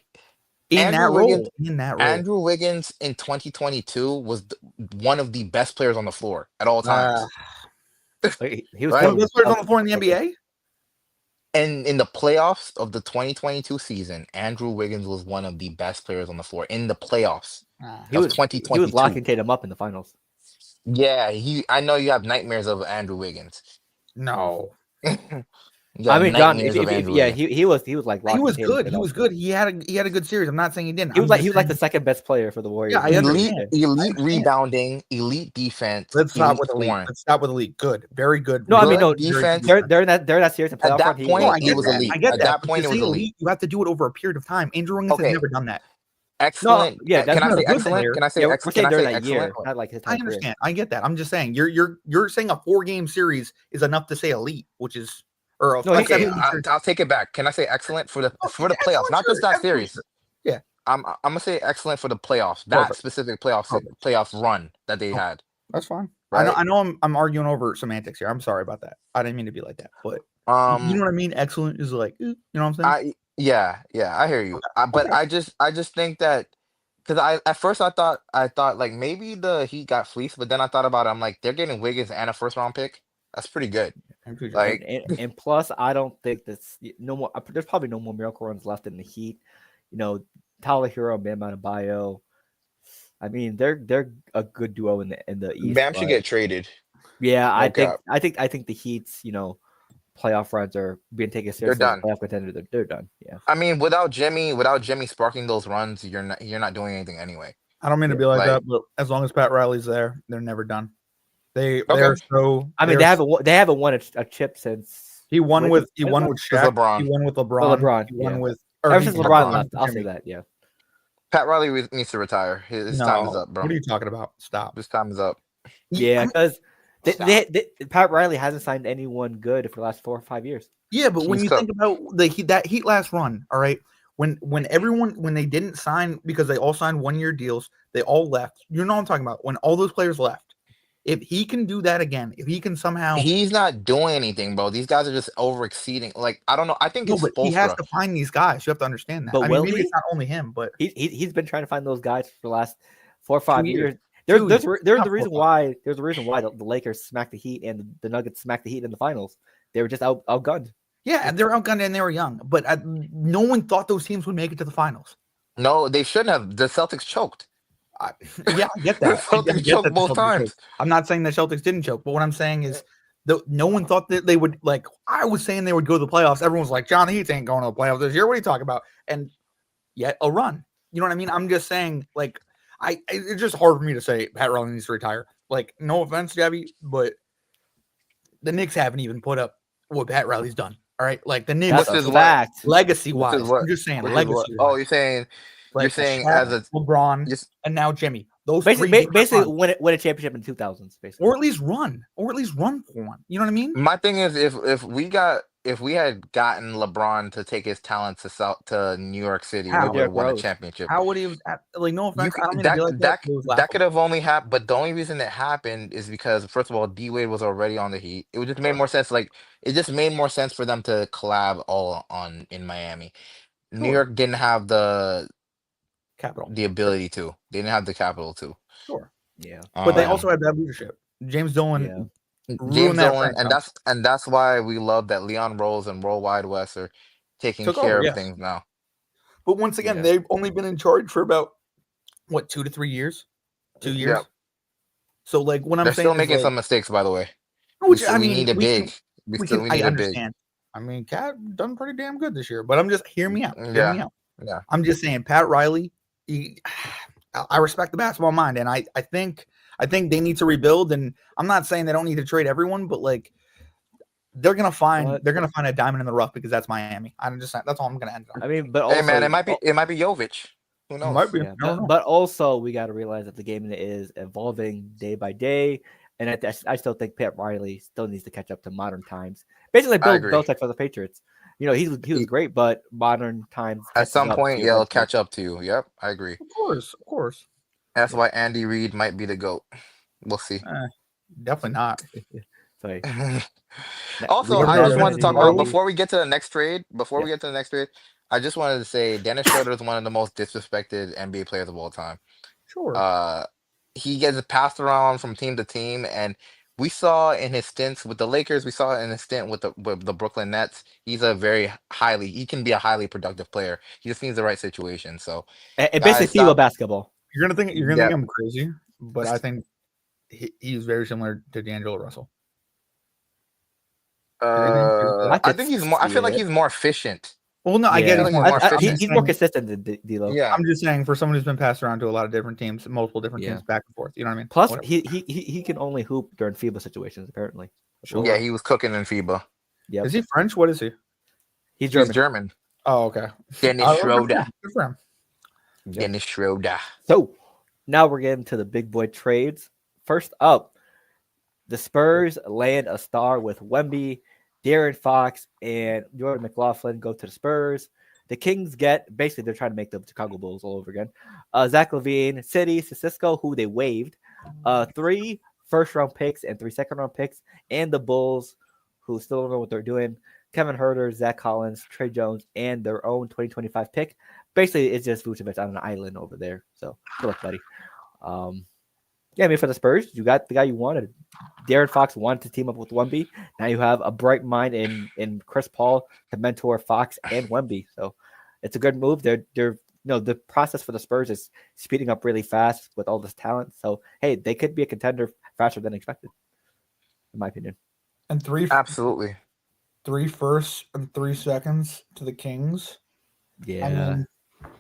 In Andrew that Wiggins. role. In that role. Andrew Wiggins in 2022 was one of the best players on the floor at all times. He was Right? One of the best players on the floor in the NBA? And in the playoffs of the 2022 season, Andrew Wiggins was one of the best players on the floor in the playoffs He of was 2022. locking Tatum up in the finals. Yeah, I know you have nightmares of Andrew Wiggins. No. You I have mean, John, nightmares of Andrew yeah, Wiggins. he was like He locking was Tatum. good. He was good. He had a good series. I'm not saying he didn't. He was I'm like the second best player for the Warriors. Yeah, I understand. Elite rebounding, elite defense. Let's stop elite with elite. scoring. Let's stop with elite. Good. Very good. No, I mean, Good no defense. during that series in playoff At that run, point, No, I he get was that. elite. I get At that. that But point, to it was say elite. you have to do it over a period of time. Andrew Wiggins has Okay. never done that. Excellent. yeah, that's Can I not say a good excellent? player. Can I say Yeah, we're excellent? saying Can I during say that year, excellent? not like his I entire career. understand. I get that. I'm just saying you're saying a 4-game series is enough to say elite, which is or a No, he- Okay, 7-game series. I'll take it back. Can I say excellent for the Oh, playoffs, excellent, not just sure. that Excellent, series? sure. Yeah. I'm gonna say excellent for the playoffs. That Perfect. specific Perfect. playoff run that they Okay. had. That's fine. Right? I know I'm arguing over semantics here. I'm sorry about that. I didn't mean to be like that. But you know what I mean? Excellent is like, you know what I'm saying? Yeah, I hear you. But Okay. I just think that because at first I thought like maybe the Heat got fleeced, but then I thought about it. I'm like, they're getting Wiggins and a first round pick. That's pretty good. Like, And plus, I don't think that's no more. There's probably no more miracle runs left in the Heat. Tyler Hero, Bam Adebayo. I mean, they're a good duo in the East. Bam should get traded. Yeah, No cap. I think the Heat's playoff runs are being taken seriously. done. Playoff contender, they're done. Yeah. I mean, without Jimmy sparking those runs, you're not doing anything anyway. I don't mean to be like that, but as long as Pat Riley's there, they're never done. They're so. I mean, they haven't won a chip since he won with Shaq. LeBron. He won with LeBron. He won with ever since LeBron left. I'll say that. Yeah. Pat Riley needs to retire. His time is up, bro. What are you talking about? Stop. His time is up. Yeah, because Pat Riley hasn't signed anyone good for the last 4 or 5 years. Yeah, but when you think about that Heat last run, all right, when they didn't sign because they all signed 1-year deals, they all left. You know what I'm talking about? When all those players left, if he can do that again, if he can somehow, he's not doing anything, bro. These guys are just over exceeding. Like, I don't know. I think but he has to find these guys. You have to understand that. But maybe it's not only him, but he's been trying to find those guys for the last 4 or 5 years. There's the reason why the Lakers smacked the Heat and the Nuggets smacked the Heat in the finals. They were just outgunned. Yeah, they're outgunned and they were young, but no one thought those teams would make it to the finals. No, they shouldn't have. The Celtics choked. Yeah, I get that. The Celtics choked both times. I'm not saying the Celtics didn't choke, but what I'm saying is no one thought that they would, like, I was saying they would go to the playoffs. Everyone's like, John, the Heat ain't going to the playoffs this year. What are you talking about? And yet a run. You know what I mean? I'm just saying, like, it's just hard for me to say Pat Riley needs to retire. Like, no offense, Javi, but the Knicks haven't even put up what Pat Riley's done. All right, like the Knicks, legacy wise. I'm just saying, legacy. Oh, you're saying as a LeBron and now Jimmy. Those basically win a championship in 2000s, basically, or at least run for one. You know what I mean? My thing is, if we had gotten LeBron to take his talent to New York City, we would have won a championship. How would he have, like, no offense? I don't mean that, to be like that could have only happened, but the only reason it happened is because, first of all, D Wade was already on the Heat. It would just made more sense. Like, it just made more sense for them to collab all in Miami. Sure. New York didn't have the capital, the ability to. They didn't have the capital to. Sure. Yeah. But they also had bad leadership. James Dolan. And that's why we love that Leon Rose and Worldwide West are taking care of things now. But once again, they've only been in charge for about 2 to 3 years, 2 years. Yep. So, like, when they're still making some mistakes, by the way. We need a big. I understand. I mean, Cat done pretty damn good this year, but I'm just hear me out. Yeah. I'm just saying, Pat Riley. I respect the basketball mind, and I think they need to rebuild. And I'm not saying they don't need to trade everyone, but like they're gonna find a diamond in the rough because that's Miami. I'm just saying that's all I'm gonna end on. I mean, but Hey also man, it might be Jovic. Who knows? Might be. Yeah, but also we got to realize that the game is evolving day by day, and I still think Pat Riley still needs to catch up to modern times. Basically, Bill Belichick for the Patriots. You know, he was great, but modern times at some point, it'll catch up to you. Yep, I agree. Of course. That's why Andy Reid might be the GOAT. We'll see. Definitely not. Sorry. Also, I just wanted to talk about before we get to the next trade. I just wanted to say Dennis Schroeder is one of the most disrespected NBA players of all time. Sure. He gets passed around from team to team, and we saw in his stints with the Lakers, we saw in his stint with the Brooklyn Nets. He can be a highly productive player. He just needs the right situation. So, and basically FIBA basketball. You're gonna think I'm crazy, but I think he's very similar to D'Angelo Russell. I think he's more. I feel like he's more efficient. Well, no, I get he's more consistent than D'Lo. Yeah, I'm just saying for someone who's been passed around to a lot of different teams, multiple different teams, back and forth. You know what I mean? Plus, he can only hoop during FIBA situations. Apparently. Sure. Yeah, he was cooking in FIBA. Yeah. Is he French? What is he? He's German. He's German. Oh, okay. Dennis Schroeder. Good for him. Dennis Schroeder. So now we're getting to the big boy trades. First up, the Spurs land a star with Wemby. De'Aaron Fox and Jordan McLaughlin go to the Spurs. The Kings basically they're trying to make the Chicago Bulls all over again. Zach LaVine, Cisco, who they waived, 3 first-round picks and 3 second-round picks, and the Bulls, who still don't know what they're doing. Kevin Huerter, Zach Collins, Trey Jones, and their own 2025 pick. Basically, it's just Vucevic on an island over there. So good luck, buddy. I mean, for the Spurs, you got the guy you wanted. De'Aaron Fox wanted to team up with Wemby. Now you have a bright mind in Chris Paul to mentor Fox and Wemby. So it's a good move. The process for the Spurs is speeding up really fast with all this talent. So hey, they could be a contender faster than expected, in my opinion. And 3 firsts and 3 seconds to the Kings. Yeah. I mean,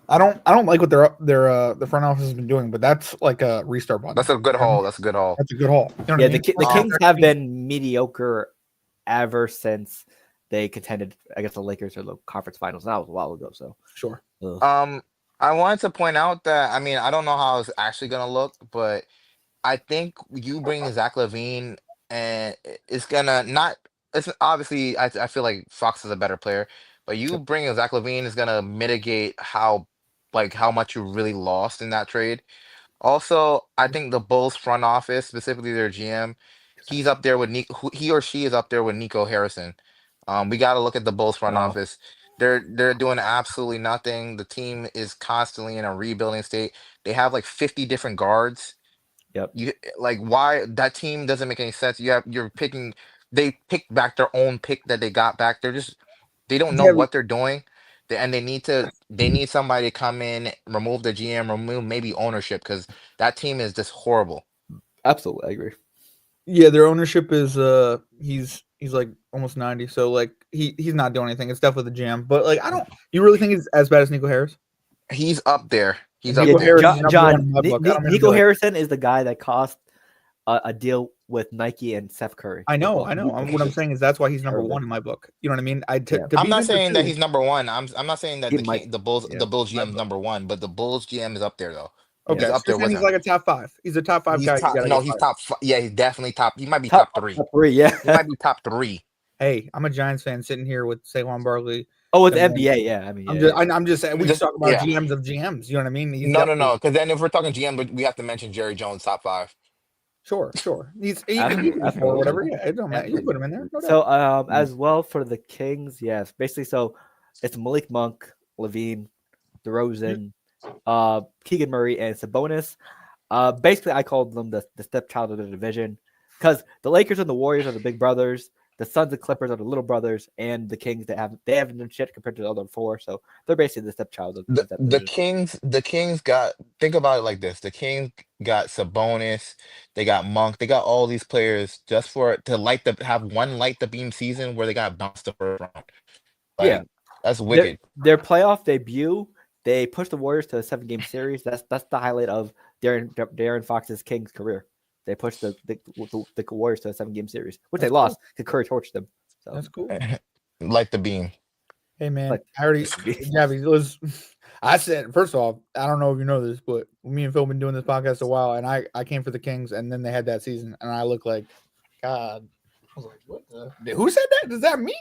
I don't like what the front office has been doing, but that's like a restart button. That's a good haul. That's a good haul. You know yeah, the Kings have been mediocre ever since they contended against the Lakers or the conference finals. That was a while ago. So sure. I wanted to point out that I don't know how it's actually gonna look, but I think you bring Zach LaVine and it's gonna not. It's obviously I feel like Fox is a better player. But you bringing Zach LaVine is gonna mitigate how much you really lost in that trade. Also, I think the Bulls front office, specifically their GM, he's up there with he or she is up there with Nico Harrison. We got to look at the Bulls front office. They're doing absolutely nothing. The team is constantly in a rebuilding state. They have like 50 different guards. Yep. Why that team doesn't make any sense. You're picking. They picked back their own pick that they got back. They don't know what they're doing, and they need somebody to come in, remove the GM, remove maybe ownership because that team is just horrible. Absolutely, I agree. Yeah, their ownership is he's like almost 90, so like he's not doing anything. It's definitely the GM, but like you really think he's as bad as Nico Harris? He's up there. John, Nico Harrison is the guy that cost a deal with Nike and Steph Curry. I know. What I'm saying is that's why he's number 1 in my book. You know what I mean? I'm not saying that he's number 1. I'm not saying that the Bulls GM is number 1, but the Bulls GM is up there though. Okay, he's up there. He's like a top 5. He's a top 5 guy. He's top. Yeah, he's definitely top. He might be top 3. Top 3, yeah. He might be top 3. Hey, I'm a Giants fan sitting here with Saquon Barkley. Oh, it's NBA, yeah. I mean, I'm just saying we just talk about GMs of GMs. You know what I mean? No. Because then if we're talking GM, we have to mention Jerry Jones top 5. Sure. He's or whatever. Yeah, it don't matter. You put him in there. No so, as well for the Kings, yes, basically. So it's Malik Monk, LaVine, DeRozan, Keegan Murray, and Sabonis. Basically, I called them the stepchild of the division because the Lakers and the Warriors are the big brothers. The Suns and Clippers are the little brothers, and the Kings they haven't done shit compared to the other 4. So they're basically the stepchild of the Kings. The Kings got think about it like this: the Kings got Sabonis, they got Monk, they got all these players just for to have one light the beam season where they got bounced the first round. That's wicked. Their playoff debut, They pushed the Warriors to a 7-game series. That's the highlight of Darren Fox's Kings career. They pushed the Warriors to a 7-game series, which they lost because Curry torched them. So That's cool. Like the beam. Hey man, Like- I already Javi, I said first off, I don't know if you know this, but me and Phil been doing this podcast a while, and I came for the Kings, and then they had that season, and I look like God. I was like, what the? Who said that? Is that me?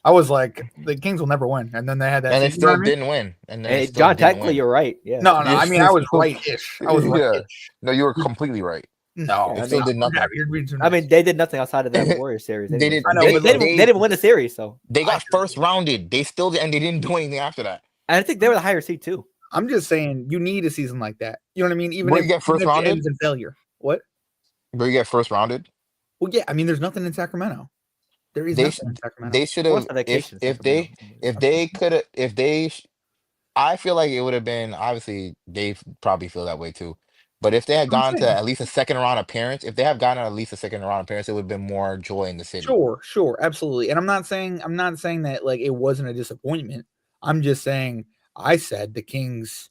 I was like, the Kings will never win, and then they had that, And they season, you know still what I mean? didn't win. And then hey, they still John, didn't technically win. you're right. Yeah. No, I mean I was Yeah. right-ish. I was Yeah. right-ish. No, you were completely right. No, Yeah, They still did nothing. You're reading too I mean, nice. they did nothing outside of that Warriors series. They Anyway, did- so I know, they, but they, look, didn't win the series. So They got I- first rounded. They still and they didn't do anything after that. and I think they were the higher seed too. I'm just saying you need a season like that. You know what I mean? Even Where if you get first even if it rounded? ends in failure. What? Where you get first rounded? Well, yeah. I mean, there's nothing in Sacramento. There is They nothing in Sacramento. They should What's have the vacation? if they could have I feel like it would have been obviously they probably feel that way too. But if they had gone to saying. at least a second round appearance, if they have gotten at least a second round appearance, it would have been more joy in the city. Sure, absolutely. And I'm not saying that like it wasn't a disappointment. I'm just saying I said the Kings.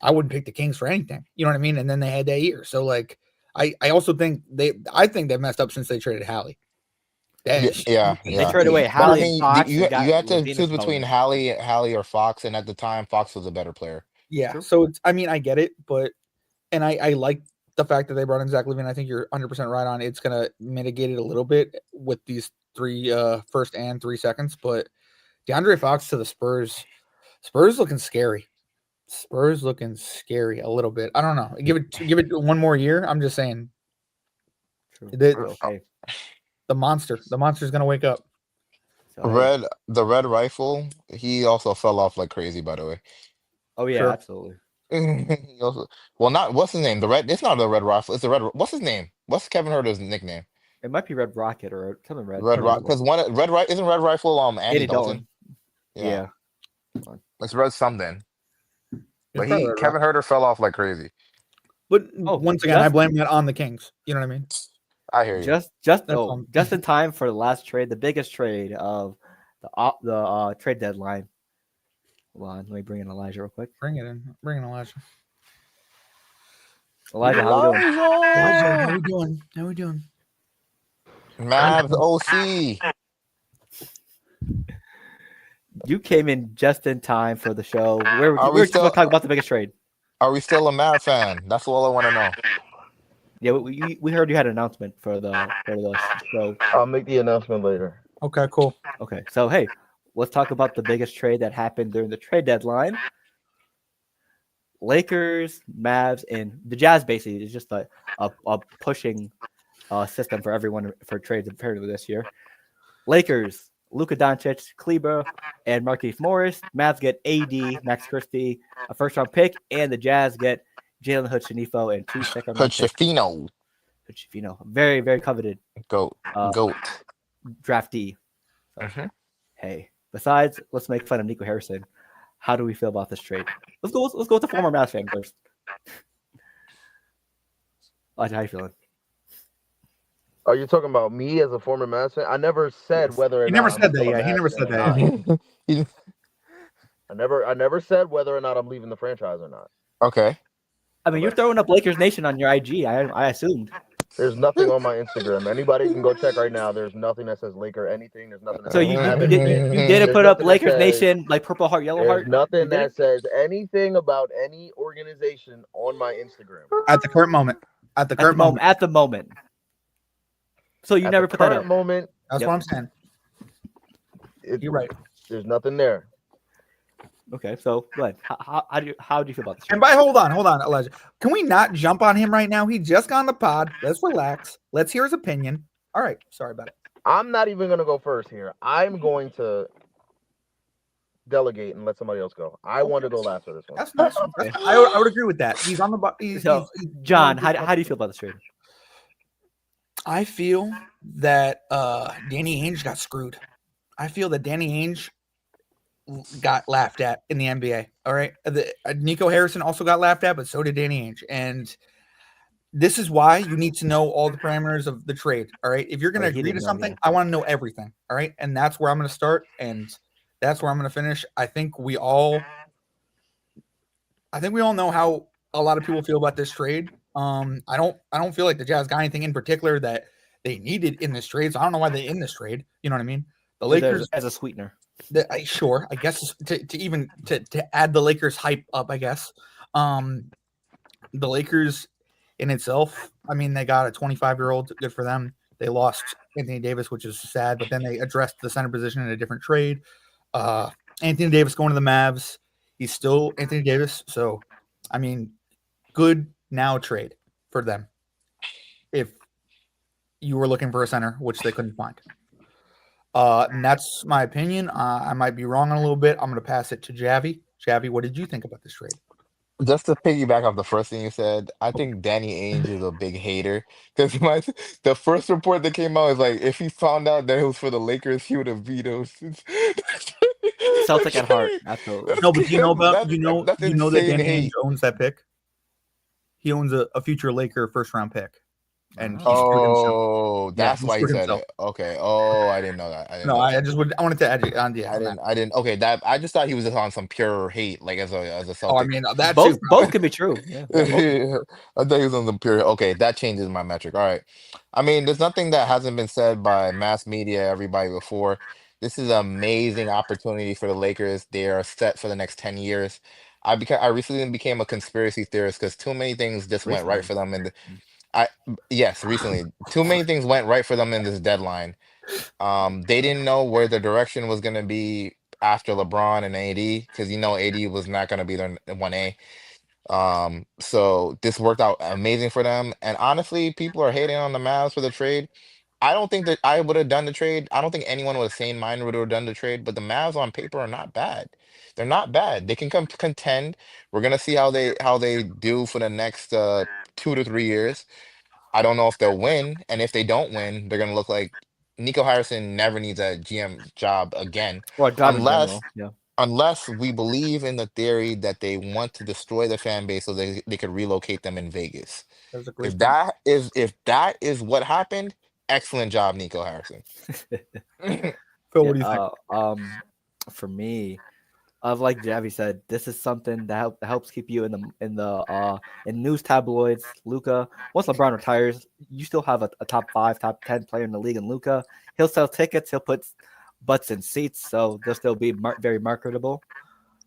I wouldn't pick the Kings for anything. You know what I mean? And then they had that year. So like, I also think I think they've messed up since they traded Hallie. Yeah. They traded away But Hallie and Fox. you and got had to Venus choose between Melton. Hallie or Fox, and at the time, Fox was a better player. Yeah. True. So it's, I mean, I get it, but and I like the fact that they brought in Zach LaVine. I think you're 100% right on. It's gonna mitigate it a little bit with these 3 first and 3 seconds. But DeAndre Fox to the Spurs looking scary. Spurs looking scary a little bit. I don't know. Give it one more year. I'm just saying True. the Okay. monster's gonna wake up. So, hey. The red rifle, he also fell off like crazy, by the way. Oh yeah, Sure. absolutely. He also, well, not what's his name? The red. It's not the red rifle. It's the red. What's his name? What's Kevin Herter's nickname? It might be Red Rocket or something red. Red Rock. Because red right isn't red rifle. Andy Andy Dalton. Yeah. It's red something. But probably Red Kevin Herter fell off like crazy. But Oh, once again, I just- blame that on the Kings. You know what I mean? I hear you. Just in time for the last trade, the biggest trade of the trade deadline. Hold on, let me bring in Elijah real quick. Bring it in. Bring in Elijah. Elijah, how we doing? Elijah, how we doing? How we doing? Mavs OC. You came in just in time for the show. Are we We're just still- going to talk about the biggest trade. Are we still a Mavs fan? That's all I want to know. Yeah, we heard you had an announcement for the show. I'll make the announcement later. Okay, cool. Okay, so hey, let's talk about the biggest trade that happened during the trade deadline. Lakers, Mavs, and the Jazz basically is just a pushing system for everyone for trades apparently this year. Lakers, Luka Doncic, Kleber, and Markieff Morris. Mavs get AD, Max Christie, a first-round pick, and the Jazz get Jalen Hood-Schifino and 2 second-round picks. Hood-Schifino. Very, very coveted Goat. draftee. So, Mhm. Hey, besides, let's make fun of Nico Harrison. How do we feel about this trade? Let's go with the former Mavs fan first. Elijah, how you feeling? Are you talking about me as a former Mavs fan? I never said Yes. whether or He not never I'm said that. still a Yeah, he Mavs never fan said or that. not. I never said whether or not I'm leaving the franchise or not. Okay. I mean, you're throwing up Lakers Nation on your IG. I assumed. There's nothing on my Instagram. Anybody can go check right now. There's nothing that says Laker anything. There's nothing that So says you Mavs didn't anything. didn't put There's up nothing that Lakers says- Nation like Purple Heart, Yellow Heart. There's nothing You didn't? that says anything about any organization on my Instagram. At the current moment. At the At the current moment. moment. At the moment. So you At never the put that current up. moment, That's Yep. what I'm saying. You're right. there's nothing there. Okay, so go ahead. How do you feel about this? And by hold on, Elijah. Can we not jump on him right now? He just got on the pod. Let's relax. Let's hear his opinion. All right. Sorry about it. I'm not even going to go first here. I'm going to delegate and let somebody else go. I want to go last for this one. That's nice. I would agree with that. He's on the So, John, how do you feel about this trade? I feel that Danny Ainge got screwed. I feel that Danny Ainge got laughed at in the NBA. All right. Nico Harrison also got laughed at, but so did Danny Ainge. And this is why you need to know all the parameters of the trade. All right. If you're going to He agree to didn't know, something, yeah. I want to know everything. All right. And that's where I'm going to start. And that's where I'm going to finish. I think we all I think we all know how a lot of people feel about this trade. I don't feel like the Jazz got anything in particular that they needed in this trade. So I don't know why they're in this trade. You know what I mean? The Lakers as a sweetener. Sure, I guess to add the Lakers hype up, I guess. The Lakers in itself, I mean, they got a 25-year-old. Good for them. They lost Anthony Davis, which is sad, but then they addressed the center position in a different trade. Anthony Davis going to the Mavs. He's still Anthony Davis. So, I mean, good now trade for them if you were looking for a center, which they couldn't find. And that's my opinion. I might be wrong on a little bit. I'm going to pass it to Javi. Javi, what did you think about this trade? Just to piggyback off the first thing you said, I think Danny Ainge is a big hater because the first report that came out is like if he found out that it was for the Lakers, he would have vetoed. Celtic at heart, absolutely. No, but do you know about that's you know that insane Danny Ainge hate. owns that pick? He owns a future Laker first-round pick, and he screwed himself. Oh, that's he why he screwed said himself. it. Okay. Oh, I didn't know that. I didn't No, know I that. wanted to add you on the. I didn't. Okay, that I just thought he was just on some pure hate, like as a Celtic. Oh, I mean that both too. both can be true. Yeah. I thought he was on some pure. Okay, that changes my metric. All right. I mean, there's nothing that hasn't been said by mass media, everybody before. This is an amazing opportunity for the Lakers. They are set for the next 10 years. I recently became a conspiracy theorist because too many things just went right for them, and yes, recently too many things went right for them in this deadline. They didn't know where the direction was going to be after LeBron and AD because AD was not going to be their 1A. So this worked out amazing for them. And honestly, people are hating on the Mavs for the trade. I don't think that I would have done the trade. I don't think anyone with a sane mind would have done the trade. But the Mavs on paper are not bad. They're not bad. They can come contend. We're gonna see how they do for the next 2 to 3 years. I don't know if they'll win, and if they don't win, they're gonna look like Nico Harrison never needs a GM job again, Or a job in unless general. Yeah. unless we believe in the theory that they want to destroy the fan base so they could relocate them in Vegas. That's a great If point. that is what happened, excellent job, Nico Harrison. Phil, what do you think? For me, like Javi said, this is something that helps keep you in news tabloids. Luka, once LeBron retires, you still have a top 5, top 10 player in the league. And Luka, he'll sell tickets, he'll put butts in seats, so they'll still be very marketable.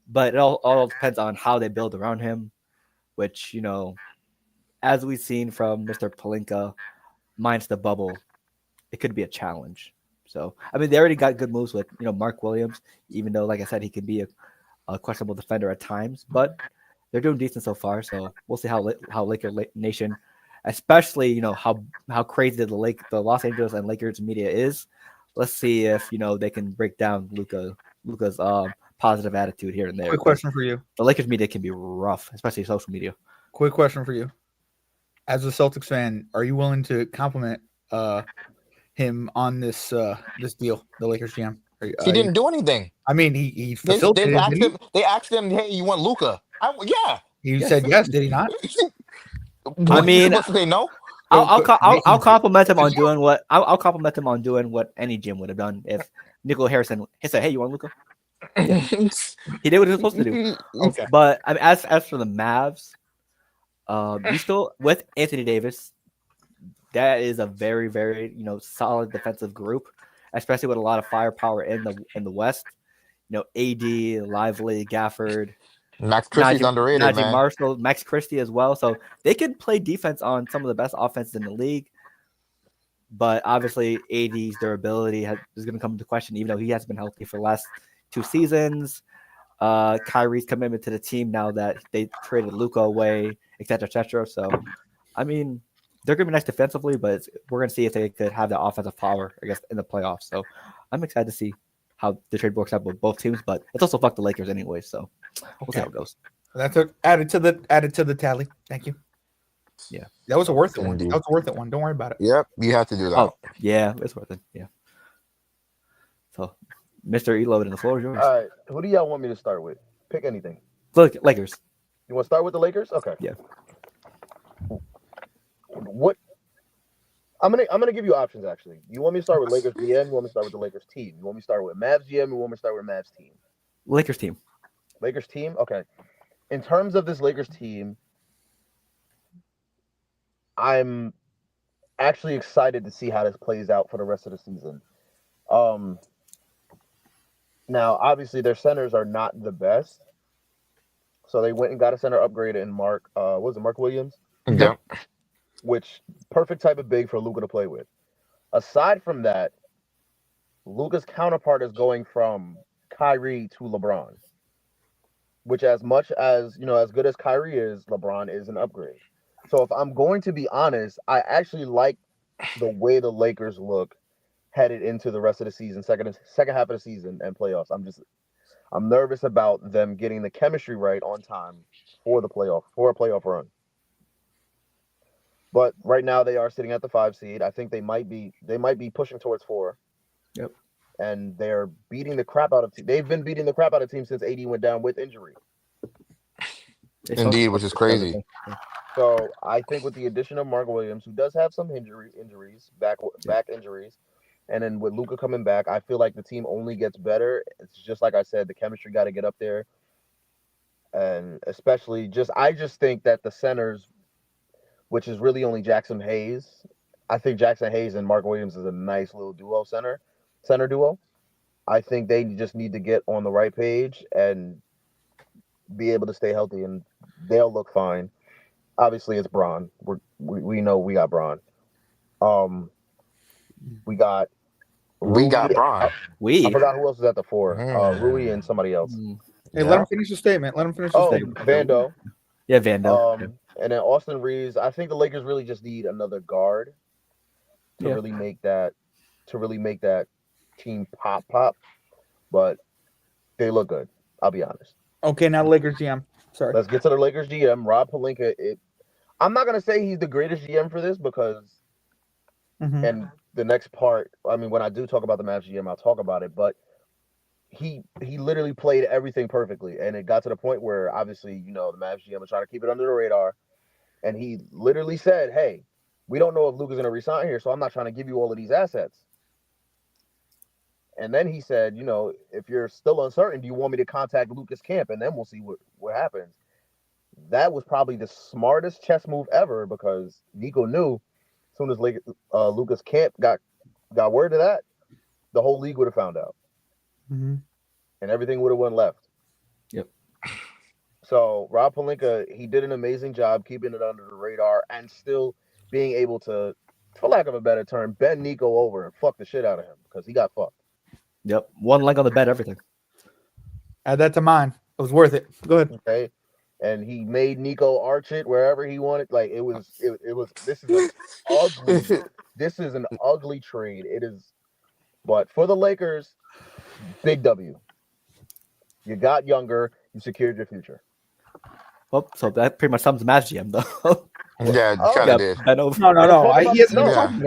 But it all depends on how they build around him, which as we've seen from Mr. Pelinka, minus the bubble, it could be a challenge. So, I mean, they already got good moves with, Mark Williams, even though, like I said, he can be a questionable defender at times, but they're doing decent so far. So we'll see how Laker Nation, especially, how crazy the Los Angeles and Lakers media is. Let's see if, they can break down Luka's positive attitude here and there. Quick question for you. The Lakers media can be rough, especially social media. Quick question for you. As a Celtics fan, are you willing to compliment him on this deal, the Lakers GM? He didn't do anything. I mean, he facilitated. They asked him, "Hey, you want Luka?" Yeah. He said yes. Did he not? I mean, supposed to say no. I'll compliment him on doing what any GM would have done if Nico Harrison said, "Hey, you want Luka?" Yeah. He did what he was supposed to do. Okay. But I mean, as for the Mavs, you still with Anthony Davis. That is a very, very solid defensive group, especially with a lot of firepower in the West. AD, Lively, Gafford, Max Christie's underrated, Najee man. Marshall, Max Christie as well. So they could play defense on some of the best offenses in the league. But obviously, AD's durability is going to come into question, even though he has been healthy for the last 2 seasons. Kyrie's commitment to the team now that they traded Luka away, et cetera, et cetera. So, I mean, they're going to be nice defensively, but we're going to see if they could have that offensive power, I guess, in the playoffs. So I'm excited to see how the trade works out with both teams, but it's also fucked the Lakers anyway. So we'll see how it goes. That's added to the tally. Thank you. Yeah, that was a worth it one. Indeed. That was a worth it one. Don't worry about it. Yep, you have to do that. Oh, yeah, it's worth it. Yeah. So, Mr. Eloden, the floor is yours. All right, who do y'all want me to start with? Pick anything. Look, Lakers. You want to start with the Lakers? Okay. Yeah. What? I'm gonna give you options actually. You want me to start with Lakers GM? You want me to start with the Lakers team? You want me to start with Mavs GM? You want me to start with Mavs team? Lakers team. Lakers team. Okay. in terms of this Lakers team, I'm actually excited to see how this plays out for the rest of the season. Now, obviously, their centers are not the best, so they went and got a center upgrade in Mark. What was it, Mark Williams? Yeah. Which perfect type of big for Luka to play with. Aside from that, Luka's counterpart is going from Kyrie to LeBron, which, as much as as good as Kyrie is, LeBron is an upgrade. So if I'm going to be honest, I actually like the way the Lakers look headed into the rest of the season, second half of the season and playoffs. I'm nervous about them getting the chemistry right on time for a playoff run. But right now they are sitting at the 5 seed. I think they might be pushing towards 4. Yep. And they're beating the crap out of they've been beating the crap out of teams since AD went down with injury. Indeed, which is crazy. So I think with the addition of Mark Williams, who does have some injuries, back injuries, and then with Luka coming back, I feel like the team only gets better. It's just like I said, the chemistry got to get up there, and especially I just think that the centers, which is really only Jackson Hayes, I think Jackson Hayes and Mark Williams is a nice little center duo. I think they just need to get on the right page and be able to stay healthy, and they'll look fine. Obviously, it's Bron. We know we got Bron. We got Rui. Bron. I forgot who else was at the 4. Rui and somebody else. Hey, let him finish the statement. Vando. Yeah, Vando. And then Austin Reeves. I think the Lakers really just need another guard to really make that team pop. But they look good. I'll be honest. Okay, now Lakers GM. Sorry. Let's get to the Lakers GM, Rob Pelinka. I'm not gonna say he's the greatest GM for this because, and the next part, I mean, when I do talk about the Mavs GM, I'll talk about it. But he literally played everything perfectly, and it got to the point where obviously the Mavs GM was trying to keep it under the radar, and he literally said, "Hey, we don't know if Luka's gonna resign here, so I'm not trying to give you all of these assets." And then he said, if you're still uncertain, do you want me to contact Luka's camp, and then we'll see what happens. That was probably the smartest chess move ever because Nico knew as soon as Luka's camp got word of that, the whole league would have found out. And everything would have went left. Yep. So Rob Pelinka, he did an amazing job keeping it under the radar and still being able to, for lack of a better term, bend Nico over and fuck the shit out of him because he got fucked. Yep. One leg on the bed, everything. Add that to mine. It was worth it. Go ahead. Okay. And he made Nico arch it wherever he wanted. Like it was this is an ugly trade. It is, but for the Lakers, big W. You got younger, you secured your future. Well, so that pretty much sums the Mavs GM though. Yeah, it kind of did. No.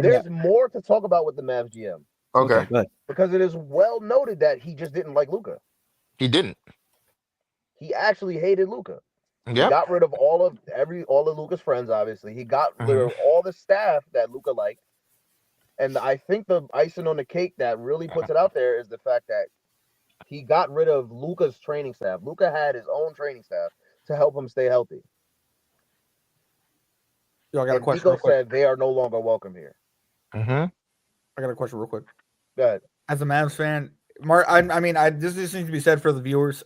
There's more to talk about with the Mavs GM. Okay. Good. Because it is well noted that he just didn't like Luka. He didn't. He actually hated Luka. Yep. He got rid of all of Luka's friends, obviously. He got rid of all the staff that Luka liked. And I think the icing on the cake that really puts it out there is the fact that he got rid of Luka's training staff. Luka had his own training staff to help him stay healthy. Yo, I got a question. Nico said they are no longer welcome here. I got a question real quick. Go ahead. As a Mavs fan, Mark, this just needs to be said for the viewers.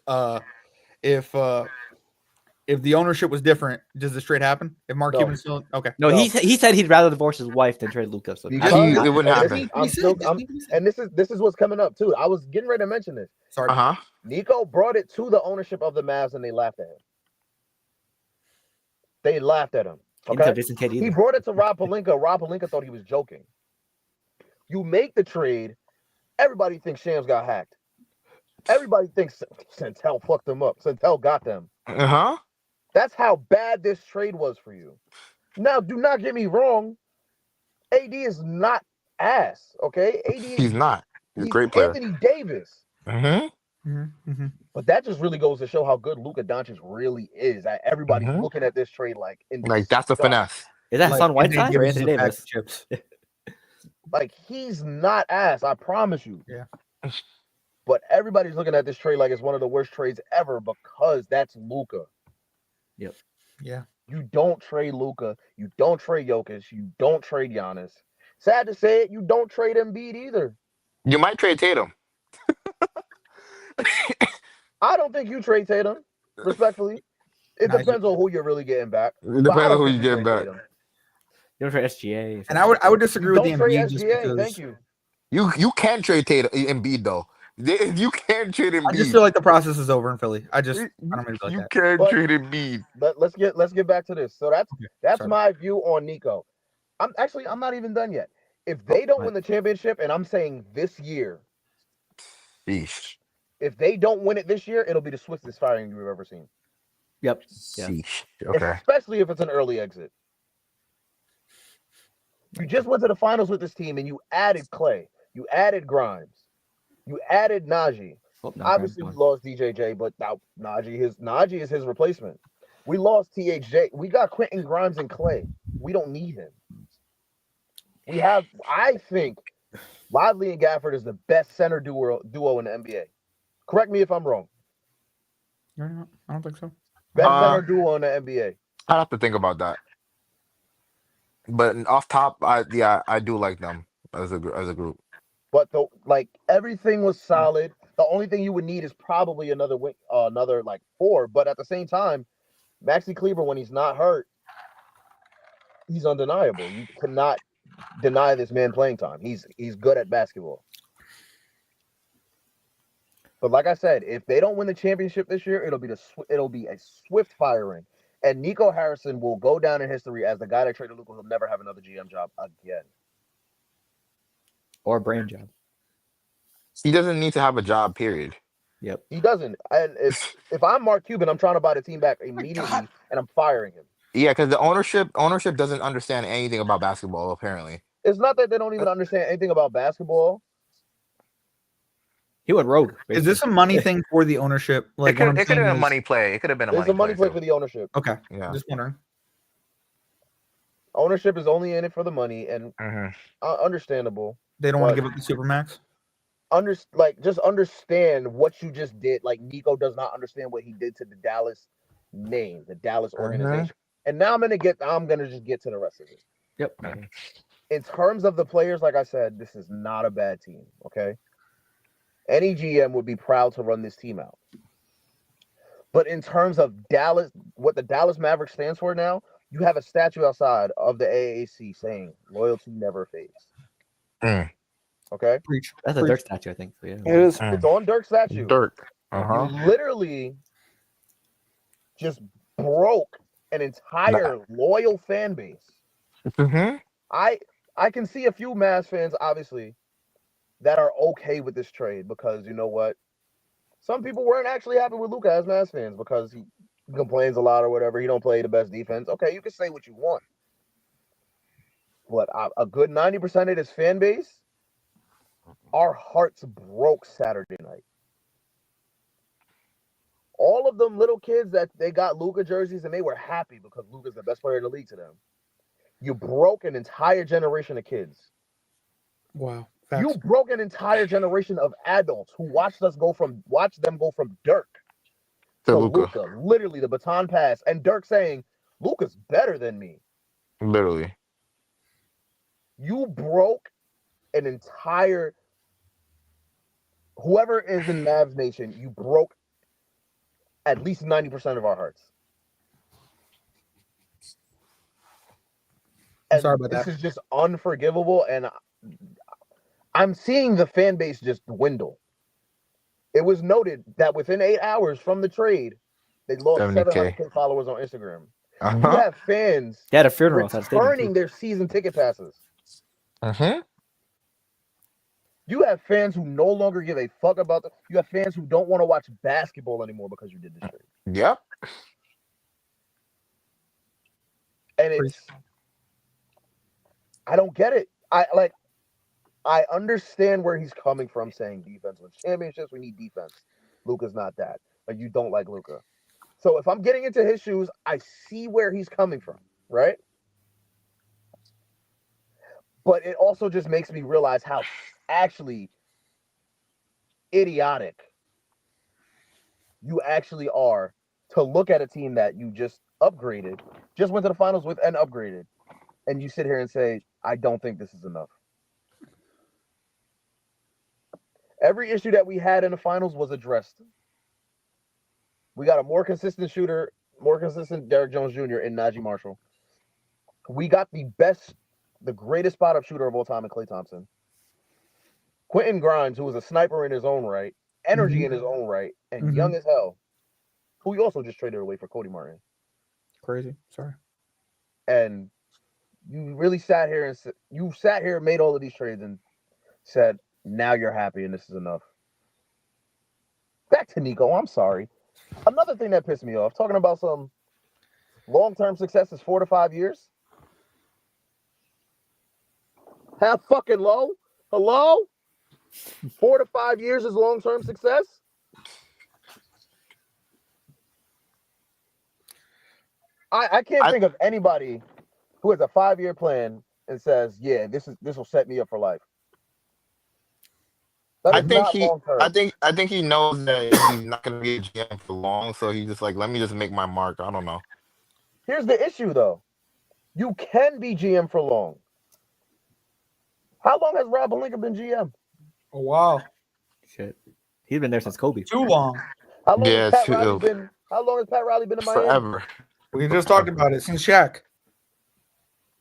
If the ownership was different, does this trade happen? If Mark Cuban still No, he said he'd rather divorce his wife than trade Luka. So it wouldn't happen. And this is what's coming up too. I was getting ready to mention this. Sorry. Nico brought it to the ownership of the Mavs, and they laughed at him. They laughed at him. Okay, he brought it to Rob Pelinka. Rob Pelinka thought he was joking. You make the trade, everybody thinks Shams got hacked. Everybody thinks Santel fucked them up. Santel got them. That's how bad this trade was for you. Now, do not get me wrong. AD is not ass, okay? He's not. He's a great player. Anthony Davis. But that just really goes to show how good Luka Doncic really is. Everybody's looking at this trade like that's a finesse. Is that Hassan Whiteside or Anthony Davis? Like, he's not ass, I promise you. Yeah. But everybody's looking at this trade like it's one of the worst trades ever because that's Luka. Yep. Yeah. You don't trade Luka. You don't trade Jokic. You don't trade Giannis. Sad to say it, you don't trade Embiid either. You might trade Tatum. I don't think you trade Tatum, respectfully. It depends on who you're really getting back. It But I depends on don't who think you you get trade back. Tatum. You don't trade SGA. And I would disagree You with the don't trade Embiid just SGA. because Thank you. You can trade Tatum, Embiid though. You can trade I just Embiid. feel like the process is over in Philly. I don't mean to be like You that. can But- trade Embiid. Let's get back to this. So that's sorry. my view on Nico. I'm not even done yet. If they don't win the championship, and I'm saying this year, Sheesh. if they don't win it this year, it'll be the swiftest firing you've ever seen. Yep. Yeah. Sheesh. Okay. Especially if it's an early exit. You just went to the finals with this team and you added Clay. You added Grimes. You added Najee. Oh, no, Obviously, we lost DJJ, but now Najee is his replacement. We lost THJ. We got Quentin Grimes and Clay. We don't need him. I think Lively and Gafford is the best center duo in the NBA. Correct me if I'm wrong. I don't think so. Best center duo in the NBA. I'd have to think about that. But off top, I do like them as a group. But everything was solid. The only thing you would need is probably another like 4. But at the same time, Maxi Kleber, when he's not hurt, he's undeniable. You cannot deny this man playing time. He's good at basketball. But like I said, if they don't win the championship this year, it'll be a swift firing. And Nico Harrison will go down in history as the guy that traded Luka. He'll never have another GM job again. Or a brain job. He doesn't need to have a job, period. Yep. He doesn't. And if I'm Mark Cuban, I'm trying to buy the team back immediately, and I'm firing him. Yeah, because the ownership doesn't understand anything about basketball, apparently. It's not that they don't even understand anything about basketball. He went rogue. Basically. Is this a money thing for the ownership? Like it could have been a money play. It could have been a It's a money play for the ownership. Okay. Yeah. Just wondering. Ownership is only in it for the money, and understandable. They don't want to give up the Supermax? Just understand what you just did. Like, Nico does not understand what he did to the Dallas name, the Dallas organization. And now I'm gonna just get to the rest of it. Yep. In terms of the players, like I said, this is not a bad team. Okay. Any GM would be proud to run this team out. But in terms of Dallas, what the Dallas Mavericks stands for now, you have a statue outside of the AAC saying loyalty never fades. Okay? That's a Dirk statue, I think. So, yeah. It is. It's on Dirk's statue. Dirk. You literally just broke an entire loyal fan base. I can see a few Mavs fans, obviously, that are okay with this trade because you know what? Some people weren't actually happy with Luka as Mavs fans because he complains a lot or whatever. He don't play the best defense. Okay, you can say what you want. But a good 90% of this fan base, our hearts broke Saturday night. All of them little kids that they got Luka jerseys and they were happy because Luka's the best player in the league to them. You broke an entire generation of kids. Wow. You broke an entire generation of adults who watched them go from Dirk to Luka. Literally the baton pass. And Dirk saying, Luka's better than me. Literally. You broke an entire whoever is in Mavs Nation, you broke at least 90% of our hearts. And sorry about that. This is just unforgivable, and I'm seeing the fan base just dwindle. It was noted that within 8 hours from the trade, they lost 700K followers on Instagram. You have fans at a funeral returning their season ticket passes. You have fans who no longer give a fuck about you have fans who don't want to watch basketball anymore because you did this trade. Yep. And I don't get it. I understand where he's coming from saying defense with championships, we need defense. Luka's not that. Like, you don't like Luka. So if I'm getting into his shoes, I see where he's coming from, right? But it also just makes me realize how actually idiotic you actually are to look at a team that you just upgraded, just went to the finals with and upgraded, and you sit here and say, I don't think this is enough. Every issue that we had in the finals was addressed. We got a more consistent shooter, more consistent Derrick Jones Jr. in Najee Marshall. We got the greatest spot-up shooter of all time in Klay Thompson. Quentin Grimes, who was a sniper in his own right, energy in his own right, and young as hell, who we also just traded away for Cody Martin. Crazy. Sorry. And you really sat here and made all of these trades and said, now you're happy and this is enough. Back to Nico. I'm sorry. Another thing that pissed me off, talking about some long-term success is 4 to 5 years. How fucking low? Hello? 4 to 5 years is long-term success? I can't think of anybody who has a 5-year plan and says, yeah, this will set me up for life. I think he knows that he's not going to be a GM for long, so he's just like, let me just make my mark. I don't know. Here's the issue, though. You can be GM for long. How long has Rob Pelinka been GM? Oh, wow. Shit. He's been there since Kobe. Too long. How long has Pat Riley been in Miami? Forever. We just talked about it since Shaq.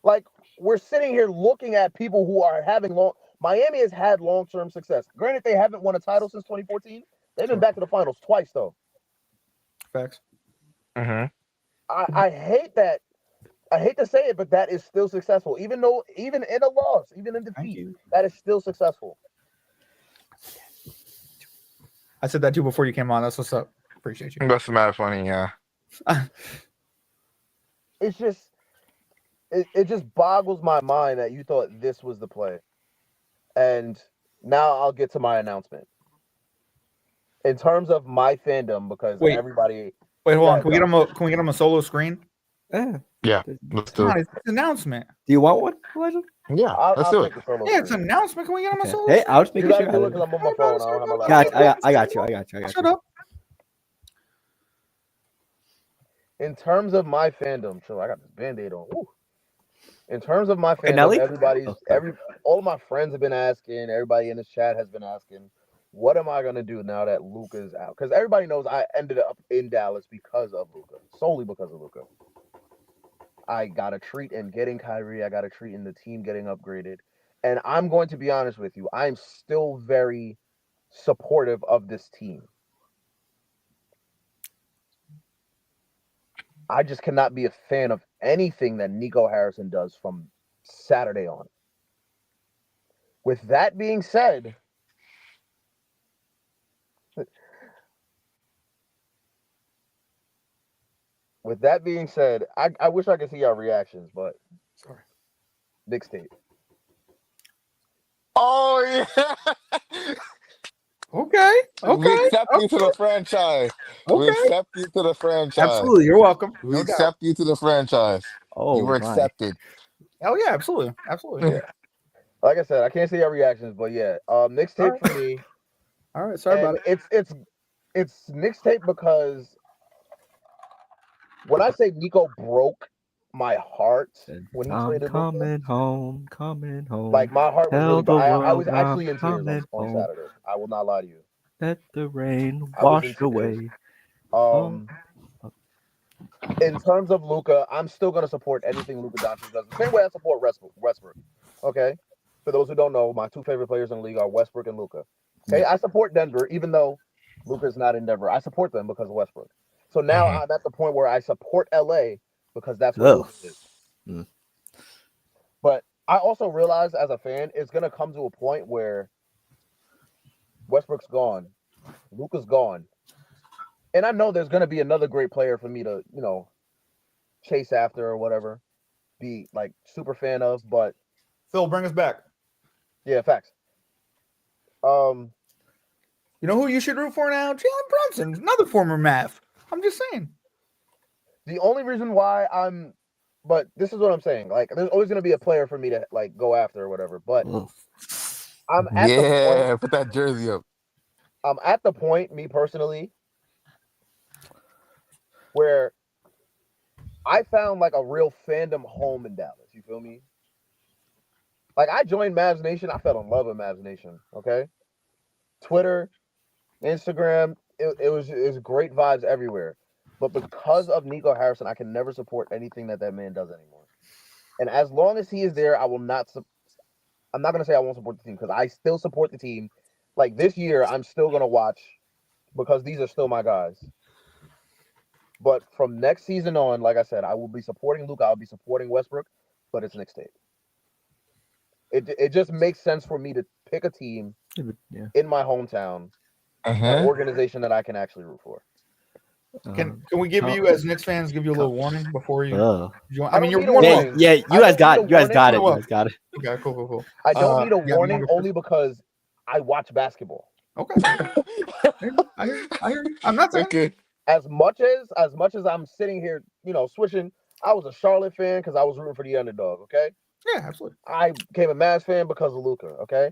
Like, we're sitting here looking at people who are having Miami has had long-term success. Granted, they haven't won a title since 2014. They've been back to the finals twice, though. Facts. Mm-hmm. I hate that. I hate to say it, but that is still successful. Even in a loss, even in defeat, that is still successful. I said that too before you came on. That's what's up. Appreciate you. That's mad funny, yeah. It's just, it just boggles my mind that you thought this was the play. And now I'll get to my announcement. In terms of my fandom, because everybody. Wait, hold on. Can we get him a solo screen? Yeah. Let's do it. It's an announcement. Do you want one, Elijah? Yeah. Let's do it. Yeah, it's an announcement. Can we get him a solo? Hey, I'll just make sure. sure. Do it because I'm on my phone. I don't have my laptop. I got you. Shut up. In terms of my fandom, I got this Band-Aid on. Woo. In terms of my fandom, all of my friends have been asking, everybody in this chat has been asking, what am I going to do now that Luka's out? Because everybody knows I ended up in Dallas because of Luka, solely because of Luka. I got a treat in getting Kyrie. I got a treat in the team getting upgraded. And I'm going to be honest with you, I'm still very supportive of this team. I just cannot be a fan of anything that Nico Harrison does from Saturday on. With that being said, I wish I could see our reactions, but sorry. Mixtape. Oh yeah. Okay. We accept you to the franchise. Okay. We accept you to the franchise. Absolutely. You're welcome. We accept you to the franchise. Oh, you were accepted. Oh yeah, absolutely. Absolutely. Yeah. Like I said, I can't see our reactions, but yeah. Mixtape for me. All right, sorry about it. It's mixtape because when I say Nico broke my heart when he traded coming home. Like my heart was really I was actually in tears on Saturday. I will not lie to you. Let the rain wash away. In terms of Luka, I'm still gonna support anything Luka Doncic does. The same way I support Westbrook. Okay? For those who don't know, my two favorite players in the league are Westbrook and Luka. Okay, I support Denver, even though Luka's not in Denver. I support them because of Westbrook. So now I'm at the point where I support LA because that's what Luka is. But I also realize as a fan, it's gonna come to a point where Westbrook's gone, Luka's gone. And I know there's gonna be another great player for me to, chase after or whatever, be like super fan of, but Phil, bring us back. Yeah, facts. You know who you should root for now? Jalen Brunson, another former Mav. I'm just saying. The only reason why but this is what I'm saying. Like, there's always going to be a player for me to like go after or whatever. But I'm at the point. Put that jersey up. I'm at the point, me personally, where I found like a real fandom home in Dallas. You feel me? Like I joined Mavs Nation. I fell in love with Mavs Nation. Okay, Twitter, Instagram. It was great vibes everywhere. But because of Nico Harrison, I can never support anything that man does anymore. And as long as he is there, I will not. I'm not gonna say I won't support the team because I still support the team. Like this year, I'm still gonna watch because these are still my guys. But from next season on, like I said, I will be supporting Luka. I'll be supporting Westbrook, but it's Knicks tape. It just makes sense for me to pick a team in my hometown, an organization that I can actually root for. Can we give you as Knicks fans give you a little warning before you? I mean, you're warning. Yeah, you guys got it. You guys got it. Okay, cool. I don't need a warning only because I watch basketball. Okay. I hear you. I'm not saying okay. As much as I'm sitting here, switching. I was a Charlotte fan because I was rooting for the underdog. Okay. Yeah, absolutely. I became a Mavs fan because of Luka. Okay.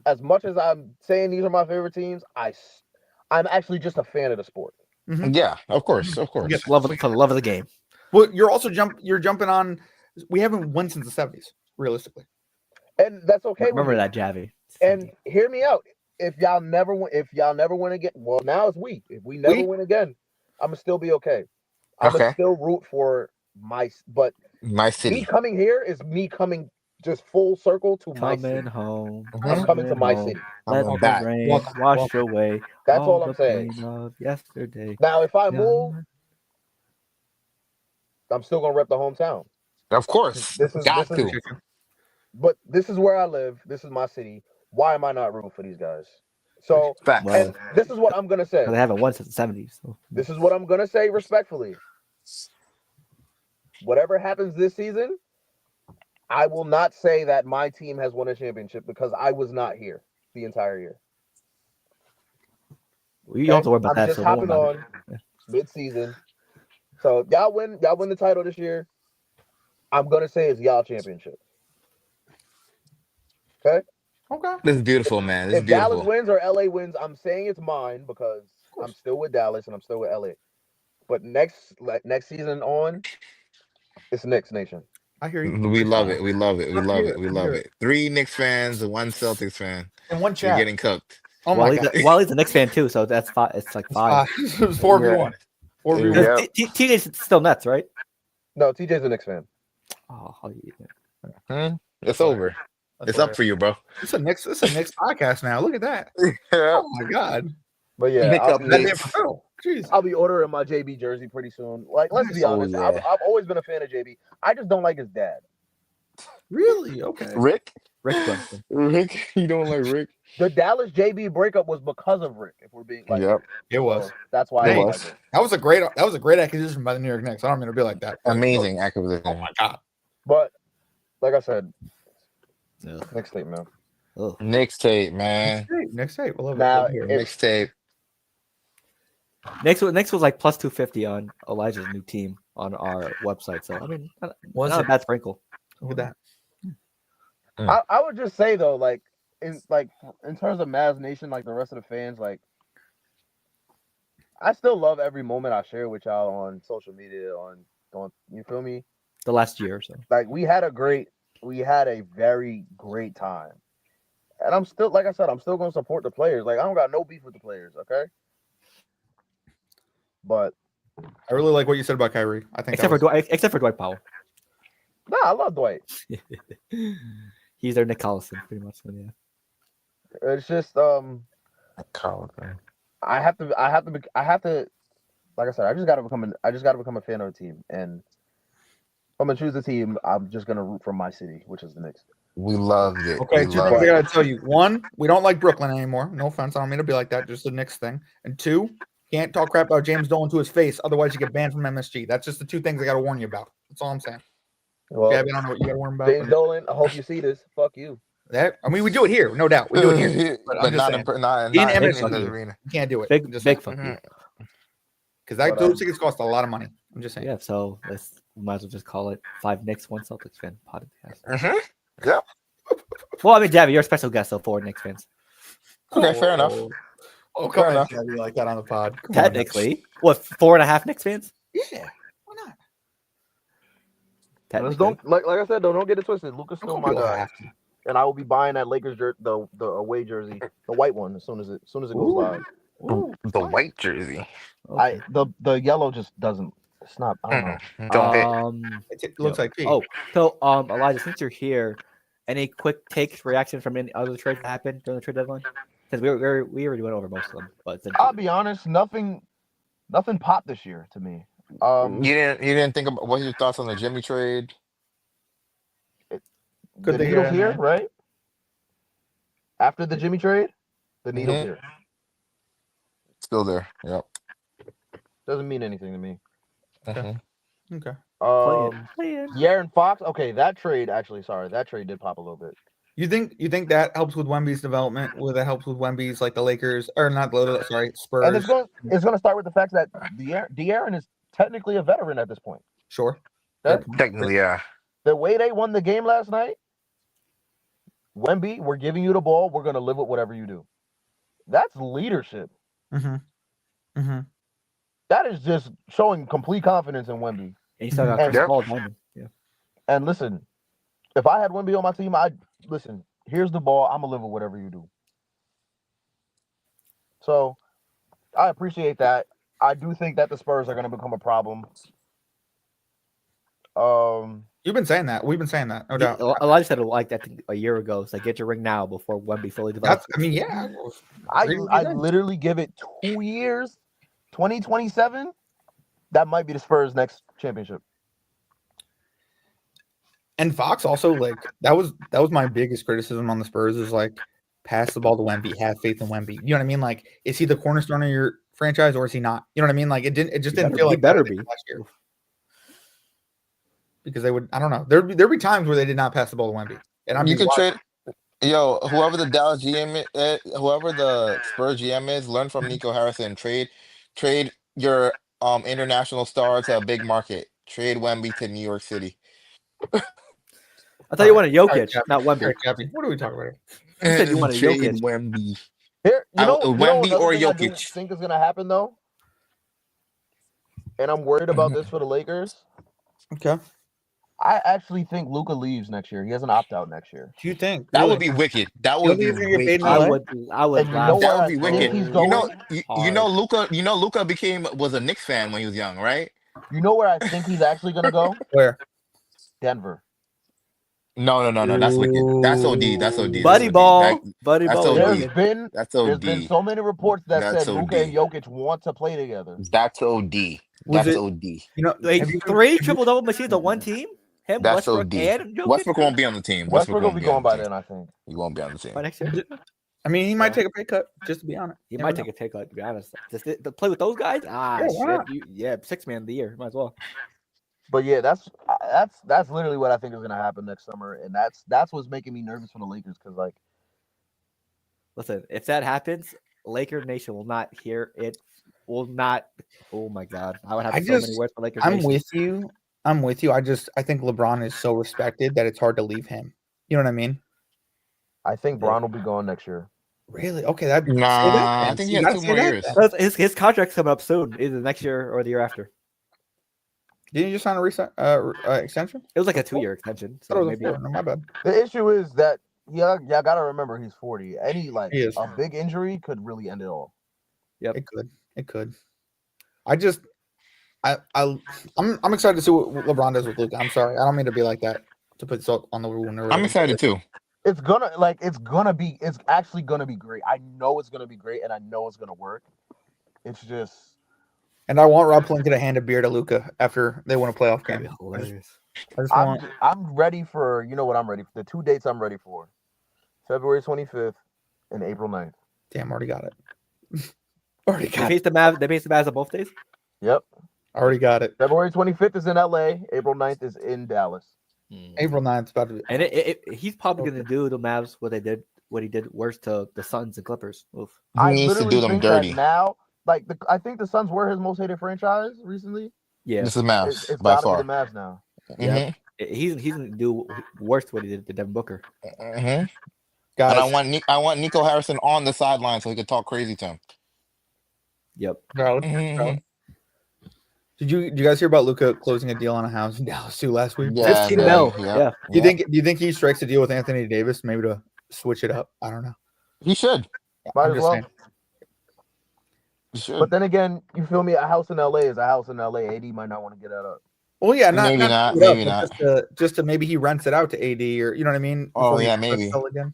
As much as I'm saying these are my favorite teams, I'm actually just a fan of the sport. Mm-hmm. Yeah, of course. For the love of the game. Well, you're also jumping on. We haven't won since the 70s, realistically, and that's okay. Remember that, Javi. And hear me out. If y'all never win again, well, now it's we. If we never win again, I'm gonna still be okay. I'm gonna still root for my city. Me coming here is me coming just full circle to my city. Home. I'm coming to my city. Let the rain wash away. That's all I'm saying. Yesterday. Now, if I move, I'm still gonna rep the hometown. Of course. But this is where I live. This is my city. Why am I not rooting for these guys? So, and this is what I'm gonna say. They haven't won since the 70s. So. This is what I'm gonna say respectfully. Whatever happens this season, I will not say that my team has won a championship because I was not here the entire year. You don't have to worry about I'm just hopping on mid-season. So y'all win the title this year. I'm gonna say it's y'all championship. Okay. This is beautiful, man. If Dallas wins or LA wins, I'm saying it's mine because I'm still with Dallas and I'm still with LA. But next season on, it's Knicks Nation. I hear you. We love it. We love it. 3 Knicks fans and 1 Celtics fan. And 1 chat. You're getting cooked. Oh my God. He's a Knicks fan too, so that's 5. It's like 5. It was 4v1. 4v1. TJ's still nuts, right? No, TJ's a Knicks fan. Oh, it's over. It's up for you, bro. It's a Knicks podcast now. Look at that. Yeah. Oh my God. But yeah, I'll be ordering my JB jersey pretty soon. Like, let's be honest. Yeah. I've always been a fan of JB. I just don't like his dad. Really? Okay. Rick, you don't like Rick? The Dallas JB breakup was because of Rick. If we're being like, it was. So that's why it was. That was a great acquisition by the New York Knicks. I don't mean to be like that. Amazing acquisition. Oh my God. But like I said, next tape, man. Next tape, man. Next tape. We'll love it. Next tape. Next was like plus 250 on Elijah's new team on our website. So I mean, not a bad sprinkle. With that, I would just say though, like in terms of Mavs Nation, like the rest of the fans, like I still love every moment I share with y'all on social media. On you feel me? The last year or so, like we had a very great time, and I'm still, like I said, I'm still gonna support the players. Like I don't got no beef with the players, okay? But I really like what you said about Kyrie. I think except for Dwight Powell. Nah, I love Dwight. He's their Nick Collison, pretty much. So, yeah. It's just Collison. I have to. Like I said, I just gotta become a fan of the team, and if I'm gonna choose a team, I'm just gonna root for my city, which is the Knicks. We loved it. Okay, 2 things I gotta tell you. 1, we don't like Brooklyn anymore. No offense, I don't mean to be like that. Just the Knicks thing. And 2, can't talk crap about James Dolan to his face, otherwise you get banned from MSG. That's just the 2 things I gotta warn you about. That's all I'm saying. Well, I don't know what you gotta warn about. James Dolan, I hope you see this. Fuck you. We do it here, no doubt. We do it here, but not in MSG. arena. You can't do it. Big fuck you. Because those tickets cost a lot of money. I'm just saying. Yeah, so we might as well just call it 5 Knicks, 1 Celtics fan podcast. Yeah. Well, I mean, Javi, you're a special guest, so 4 Knicks fans. Okay, fair enough. Oh, come on, Javi, like that on the pod. Technically, what 4.5 Knicks fans? Yeah, why not? Just don't like I said though. Don't get it twisted. Luka's still my guy, Have to. and I will be buying that Lakers the away jersey, the white one, as soon as it goes live. Ooh, The white jersey. Okay. The yellow just doesn't. It's not. I don't know. Don't fit. it looks like P. Oh, so Elijah, since you're here, any quick takes, reaction from any other trades that happened during the trade deadline? Because we already went over most of them, but I'll be honest. Nothing popped this year to me. You didn't think about what's your thoughts on the Jimmy trade? The needle's here, right? After the Jimmy trade, the needle's here. Still there. Yep. Doesn't mean anything to me. Okay. De'Aaron Fox. Okay, that trade did pop a little bit. You think that helps with Wemby's development? Will that helps with Wemby's like the Lakers or not? Spurs. And it's gonna start with the fact that De'Aaron is technically a veteran at this point. Sure. Technically, yeah. The way they won the game last night, Wemby, we're giving you the ball. We're gonna live with whatever you do. That's leadership. That is just showing complete confidence in Wemby. And he still got Chris Paul behind him. Yeah. And listen, if I had Wemby on my team, listen. Here's the ball. I'm gonna live with whatever you do. So, I appreciate that. I do think that the Spurs are gonna become a problem. You've been saying that. We've been saying that. No doubt. Elijah said it like that a year ago. It's like get your ring now before Wemby fully develops. I literally give it 2 years. 2027, that might be the Spurs' next championship. And Fox also that was my biggest criticism on the Spurs is pass the ball to Wemby, have faith in Wemby. You know what I mean? Is he the cornerstone of your franchise or is he not? You know what I mean? It just didn't feel like better be last year. Because they would, I don't know. There'd be times where they did not pass the ball to Wemby. And you could trade. Yo, whoever the Dallas GM, whoever the Spurs GM is, learn from Nico Harrison. Trade your international star to a big market. Trade Wemby to New York City. I thought you wanted Jokic, not Wemby. What are we talking about? You said you wanted Jokic. Wemby. Wemby or Jokic. I think is gonna happen though, and I'm worried about this for the Lakers. Okay. I actually think Luka leaves next year. He has an opt-out next year. Do you think that would be wicked? That would be wicked. I would. That would be wicked. You know, Luka was a Knicks fan when he was young, right? You know where I think he's actually gonna go? Where? Denver. No. That's wicked. That's OD. That's OD. Buddy ball. Buddy ball. There's been so many reports that said Luka and Jokic want to play together. That's OD. That's OD. You know, three triple-double machines on one team? Him, that's Westbrook, OD. and Jokic? Westbrook won't be on the team. Westbrook will be going by then, I think. He won't be on the team. By next year? I mean, he might take a pay cut, just to be honest. He might take a pay cut, to be honest. Just to play with those guys? Shit. Sixth man of the year. Might as well. But yeah, that's literally what I think is going to happen next summer, and that's what's making me nervous for the Lakers because listen, if that happens, Laker Nation will not hear it. Will not. Oh my God, I would have so many words for Lakers Nation. I'm with you. I think LeBron is so respected that it's hard to leave him. You know what I mean? I think Bron will be gone next year. Really? Okay, I think he has 2 more years. His contract's coming up soon, either next year or the year after. Didn't you just sign a extension? It was like a 2-year extension. So maybe. No, my bad. The issue is that y'all gotta remember he's 40. Any a big injury could really end it all. Yep, it could. I'm excited to see what LeBron does with Luka. I'm sorry, I don't mean to be like that to put salt on the wound. I'm excited too. It's actually gonna be great. I know it's gonna be great, and I know it's gonna work. It's just. And I want Rob Pelinka to hand a beer to Luka after they win a playoff game. I'm ready for, you know what I'm ready for. The 2 dates I'm ready for. February 25th and April 9th. Damn, already got it. They face the Mavs on both days? Yep. Already got it. February 25th is in LA. April 9th is in Dallas. April 9th is about to be. And he's probably going to do the Mavs what he did worse to the Suns and Clippers. Oof. He needs to do them dirty. Now, I think the Suns were his most hated franchise recently. Yeah. This is Mavs it's by far. Be the Mavs now. Yeah. He's going to do worse to what he did to Devin Booker. And I want Nico Harrison on the sideline so he could talk crazy to him. Yep. Did you guys hear about Luka closing a deal on a house in Dallas too last week? Yeah, 15 mil. Yeah. Do you think he strikes a deal with Anthony Davis maybe to switch it up? I don't know. He should. Might I'm as just well. saying. He should. But then again, you feel me? A house in LA is a house in LA. AD might not want to get that up. Well, yeah, Maybe not, give it up, maybe but not. Just to maybe he rents it out to AD or you know what I mean. Oh, Before he yeah, starts maybe. sell again.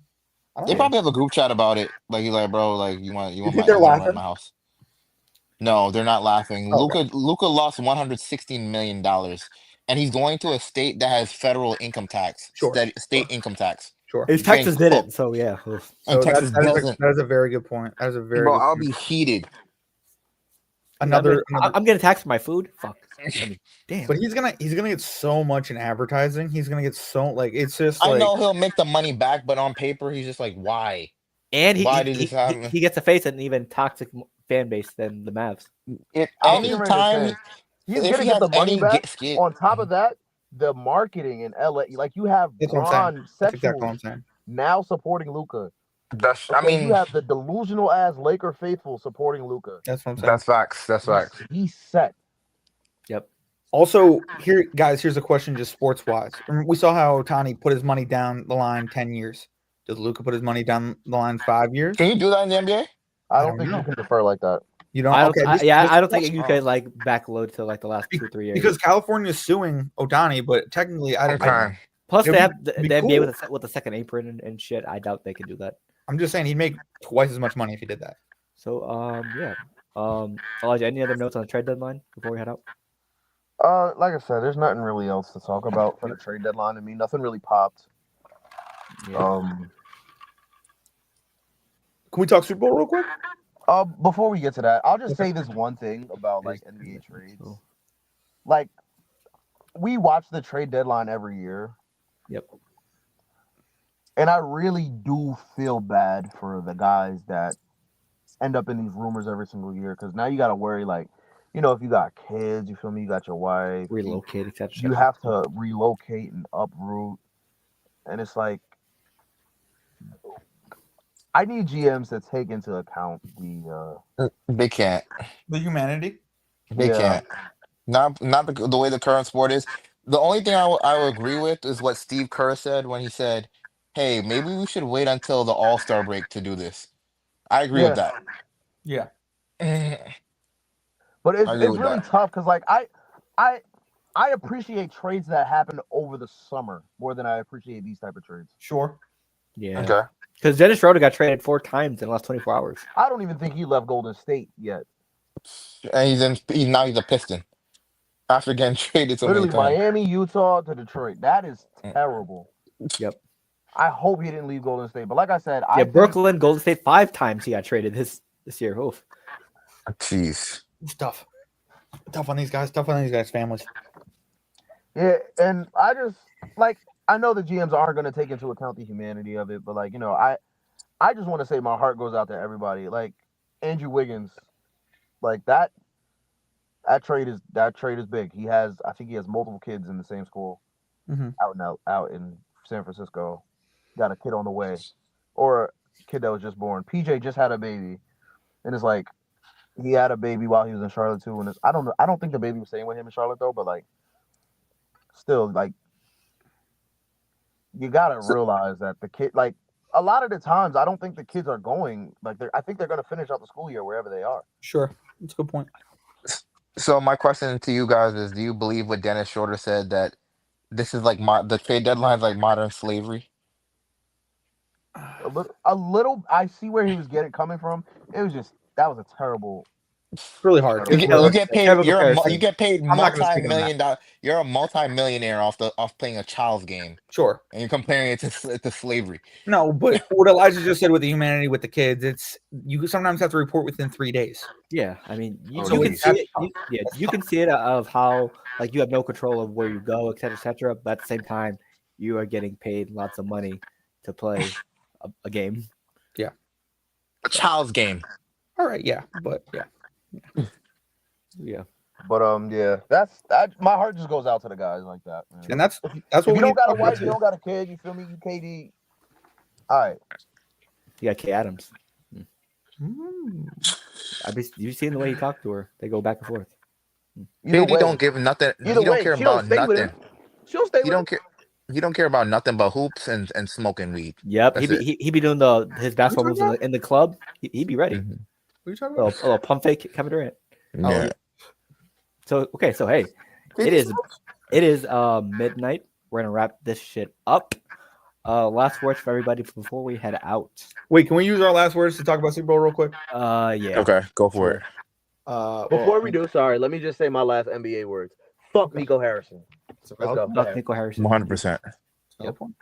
I don't They know. probably have a group chat about it. Like he's like, bro, like you want You think they're rent laughing? my house? No, they're not laughing. Okay. Luca lost $116 million, and he's going to a state that has federal income tax, Sure. state income tax. Sure. His He's getting Texas didn't, so yeah. Oof. and So Texas doesn't. that is a very good point. That is a very Bro, good I'll point. be heated. Another, I'm getting taxed for my food. Fuck. I mean, damn. but he's gonna get so much in advertising. He's gonna get so like it's just I like know he'll make the money back, but on paper, he's just like, why? And Why did this happen? he gets to face an even toxic fan base than the Mavs. Anytime, he's if gonna he get the has money any back. skit, On top of that, the marketing in LA, like you have that's what I'm saying. That's exactly what Braun I'm saying. now supporting Luca. that's Okay, I mean, you have the delusional ass Laker faithful supporting Luca. That's what I'm saying. that's facts. That's facts. He's set. Yep. Also, here's a question just sports wise. We saw how Otani put his money down the line 10 years. Does Luka put his money down the line 5 years? Can you do that in the NBA? I don't think you can defer like that. You don't. I don't, Okay. I don't think you could like backload to like the last 2-3 years. Because California's suing Otani, but technically, I don't. Okay. Plus, they have the be NBA cool. with the second apron and shit. I doubt they can do that. I'm just saying he'd make twice as much money if he did that. So, yeah. Elijah, any other notes on the trade deadline before we head out? Like I said, there's nothing really else to talk about for the trade deadline. I mean, nothing really popped. Yeah. Can we talk Super Bowl real quick? Before we get to that, I'll just say this one thing about like NBA trades. Like, we watch the trade deadline every year. Yep. And I really do feel bad for the guys that end up in these rumors every single year because now you got to worry, like, you know, if you got kids, you feel me, you got your wife, relocate, etc. You have to relocate and uproot, and it's like I need GMs to take into account They can't. The humanity. They can't. Not the way the current sport is. The only thing I will agree with is what Steve Kerr said when he said, "Hey, maybe we should wait until the All-Star break to do this." I agree with that. Yeah. But it's really tough because like I appreciate trades that happen over the summer more than I appreciate these type of trades. Sure. Yeah. Okay. Because Dennis Schroeder got traded 4 times in the last 24 hours. I don't even think he left Golden State yet. And now he's a Piston. After getting traded so many times. Miami, Utah to Detroit. That is terrible. Yep. I hope he didn't leave Golden State. But like I said, Brooklyn, Golden State 5 times he got traded this year. Oof. Jeez. It's tough. Tough on these guys. Tough on these guys' families. Yeah, and I just like I know the GMs aren't going to take into account the humanity of it, but like, you know, I just want to say my heart goes out to everybody. Like Andrew Wiggins, like that trade is big. I think he has multiple kids in the same school out in San Francisco. Got a kid on the way, or a kid that was just born. PJ just had a baby, and it's like he had a baby while he was in Charlotte too. And I don't think the baby was staying with him in Charlotte though, but like still, like you gotta realize that the kid, like a lot of the times, I don't think the kids are going like I think they're gonna finish out the school year wherever they are. Sure, that's a good point. So my question to you guys is: do you believe what Dennis Schroeder said that this is like the trade deadline is like modern slavery? A little. I see where he was coming from. It was just that was a terrible. It's really hard. You get paid. You get paid multi-million-dollar. You're a multi-millionaire off playing a child's game. Sure. And you're comparing it to slavery. No, but what Elijah just said with the humanity with the kids, it's you sometimes have to report within 3 days. Yeah, I mean, you can see it. You can see it of how like you have no control of where you go, et cetera. But at the same time, you are getting paid lots of money to play a game. Yeah, a child's game. All right, yeah, but yeah. Yeah. But yeah, that's my heart just goes out to the guys like that, man. And that's what you don't got a wife, you don't got a kid, you feel me? You KD. All right. You got Kay Adams. You've seen the way he talked to her. They go back and forth. Either Katie way, don't give nothing. either He don't way, care she don't about stay with nothing. him. She don't stay He with him. don't care. He don't care about nothing but hoops and smoking weed. Yep, That's it. he be doing his basketball moves talking in the club. He be ready. Mhm. What are you talking A about? little pump fake Kevin Durant. Oh, Yeah. yeah. So okay, so hey, it is midnight. We're gonna wrap this shit up. Last words for everybody before we head out. Wait, can we use our last words to talk about Super Bowl real quick? Yeah. Okay, go for Sure. it. Before we do, sorry, let me just say my last NBA words. Fuck Nico Harrison. It's a Let's valid go. point. Fuck Nico Harrison. 100%. Valid point.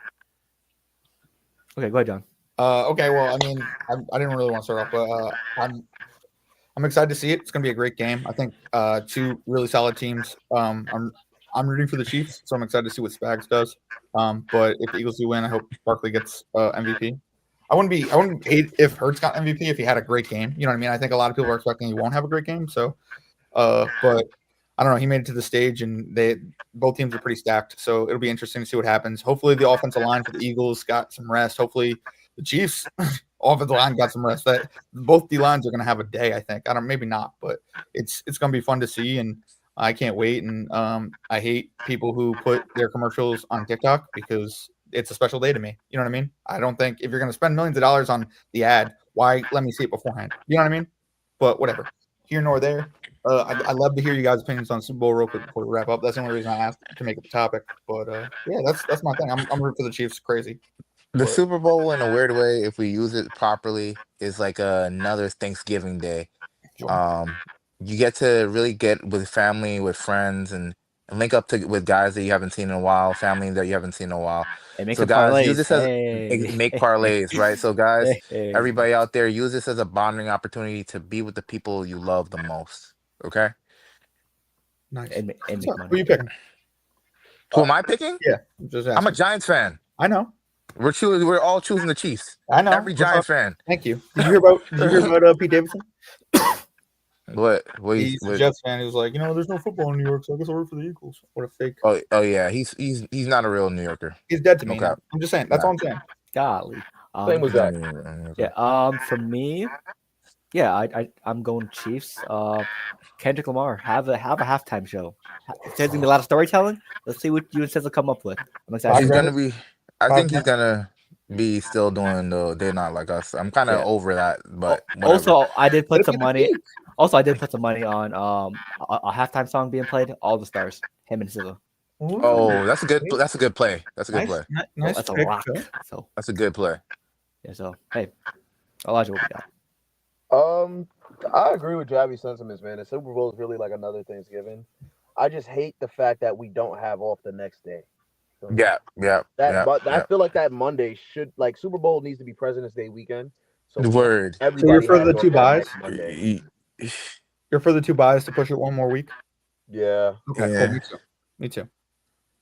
Okay, go ahead, John. Okay, well, I mean, I didn't really want to start off, but I'm excited to see it. It's going to be a great game. I think two really solid teams. I'm rooting for the Chiefs, so I'm excited to see what Spags does. But if the Eagles do win, I hope Barkley gets MVP. I wouldn't hate if Hurts got MVP if he had a great game. You know what I mean? I think a lot of people are expecting he won't have a great game. So, but I don't know. He made it to the stage, and both teams are pretty stacked. So it'll be interesting to see what happens. Hopefully, the offensive line for the Eagles got some rest. Hopefully, the Chiefs offensive line got some rest. That both D lines are going to have a day. I think. Maybe not, but it's going to be fun to see, and I can't wait. And I hate people who put their commercials on TikTok because it's a special day to me. You know what I mean? I don't think if you're going to spend millions of dollars on the ad, why let me see it beforehand? You know what I mean? But whatever. Here nor there. I'd love to hear you guys' opinions on Super Bowl real quick before we wrap up. That's the only reason I asked to make it the topic. But yeah, that's my thing. I'm rooting for the Chiefs. Crazy. The But- Super Bowl, in a weird way, if we use it properly, is like another Thanksgiving Day. Sure. You get to really get with family, with friends, and link up with guys that you haven't seen in a while, family that you haven't seen in a while. Hey, make So some guys, parlays. use this as Hey. make parlays, right? So guys, Hey. everybody out there, use this as a bonding opportunity to be with the people you love the most. Okay? Nice. And make Who are money. you picking? Who am I picking? Yeah, I'm just asking. I'm a Giants fan. I know. We're all choosing the Chiefs. I know. Every Giants fan. Thank you. Did you hear about Pete Davidson? What He's a Jets fan. He was like, there's no football in New York, so I guess I'll root for the Eagles. What a fake. Oh yeah, he's not a real New Yorker. He's dead to me. Okay. Now. I'm just saying. That's all I'm saying. Golly. Same with Zach. Yeah. For me, yeah, I'm going Chiefs. Kendrick Lamar have a halftime show. There's gonna be a lot of storytelling. Let's see what you and Cez will come up with. I'm excited. He's gonna be. I think he's Podcast. gonna be still doing the They're Not Like Us. I'm kind of Yeah. over that, but whatever. Also, I did put Let's some get the money. Chiefs. Also, I did put some money on a halftime song being played. All the Stars, him and SZN. Oh, that's a good play. That's a good play. Nice That's a pick, lock. Phil. So That's a good play. yeah. So hey, Elijah, what we got? I agree with Javi's sentiments, man. The Super Bowl is really like another Thanksgiving. I just hate the fact that we don't have off the next day. So I feel like that Monday should Super Bowl needs to be President's Day weekend. So Word. everybody you're for has the off two that buys? next Monday. You're for the two buys to push it one more week? Yeah. Okay, Yeah. cool. Me too.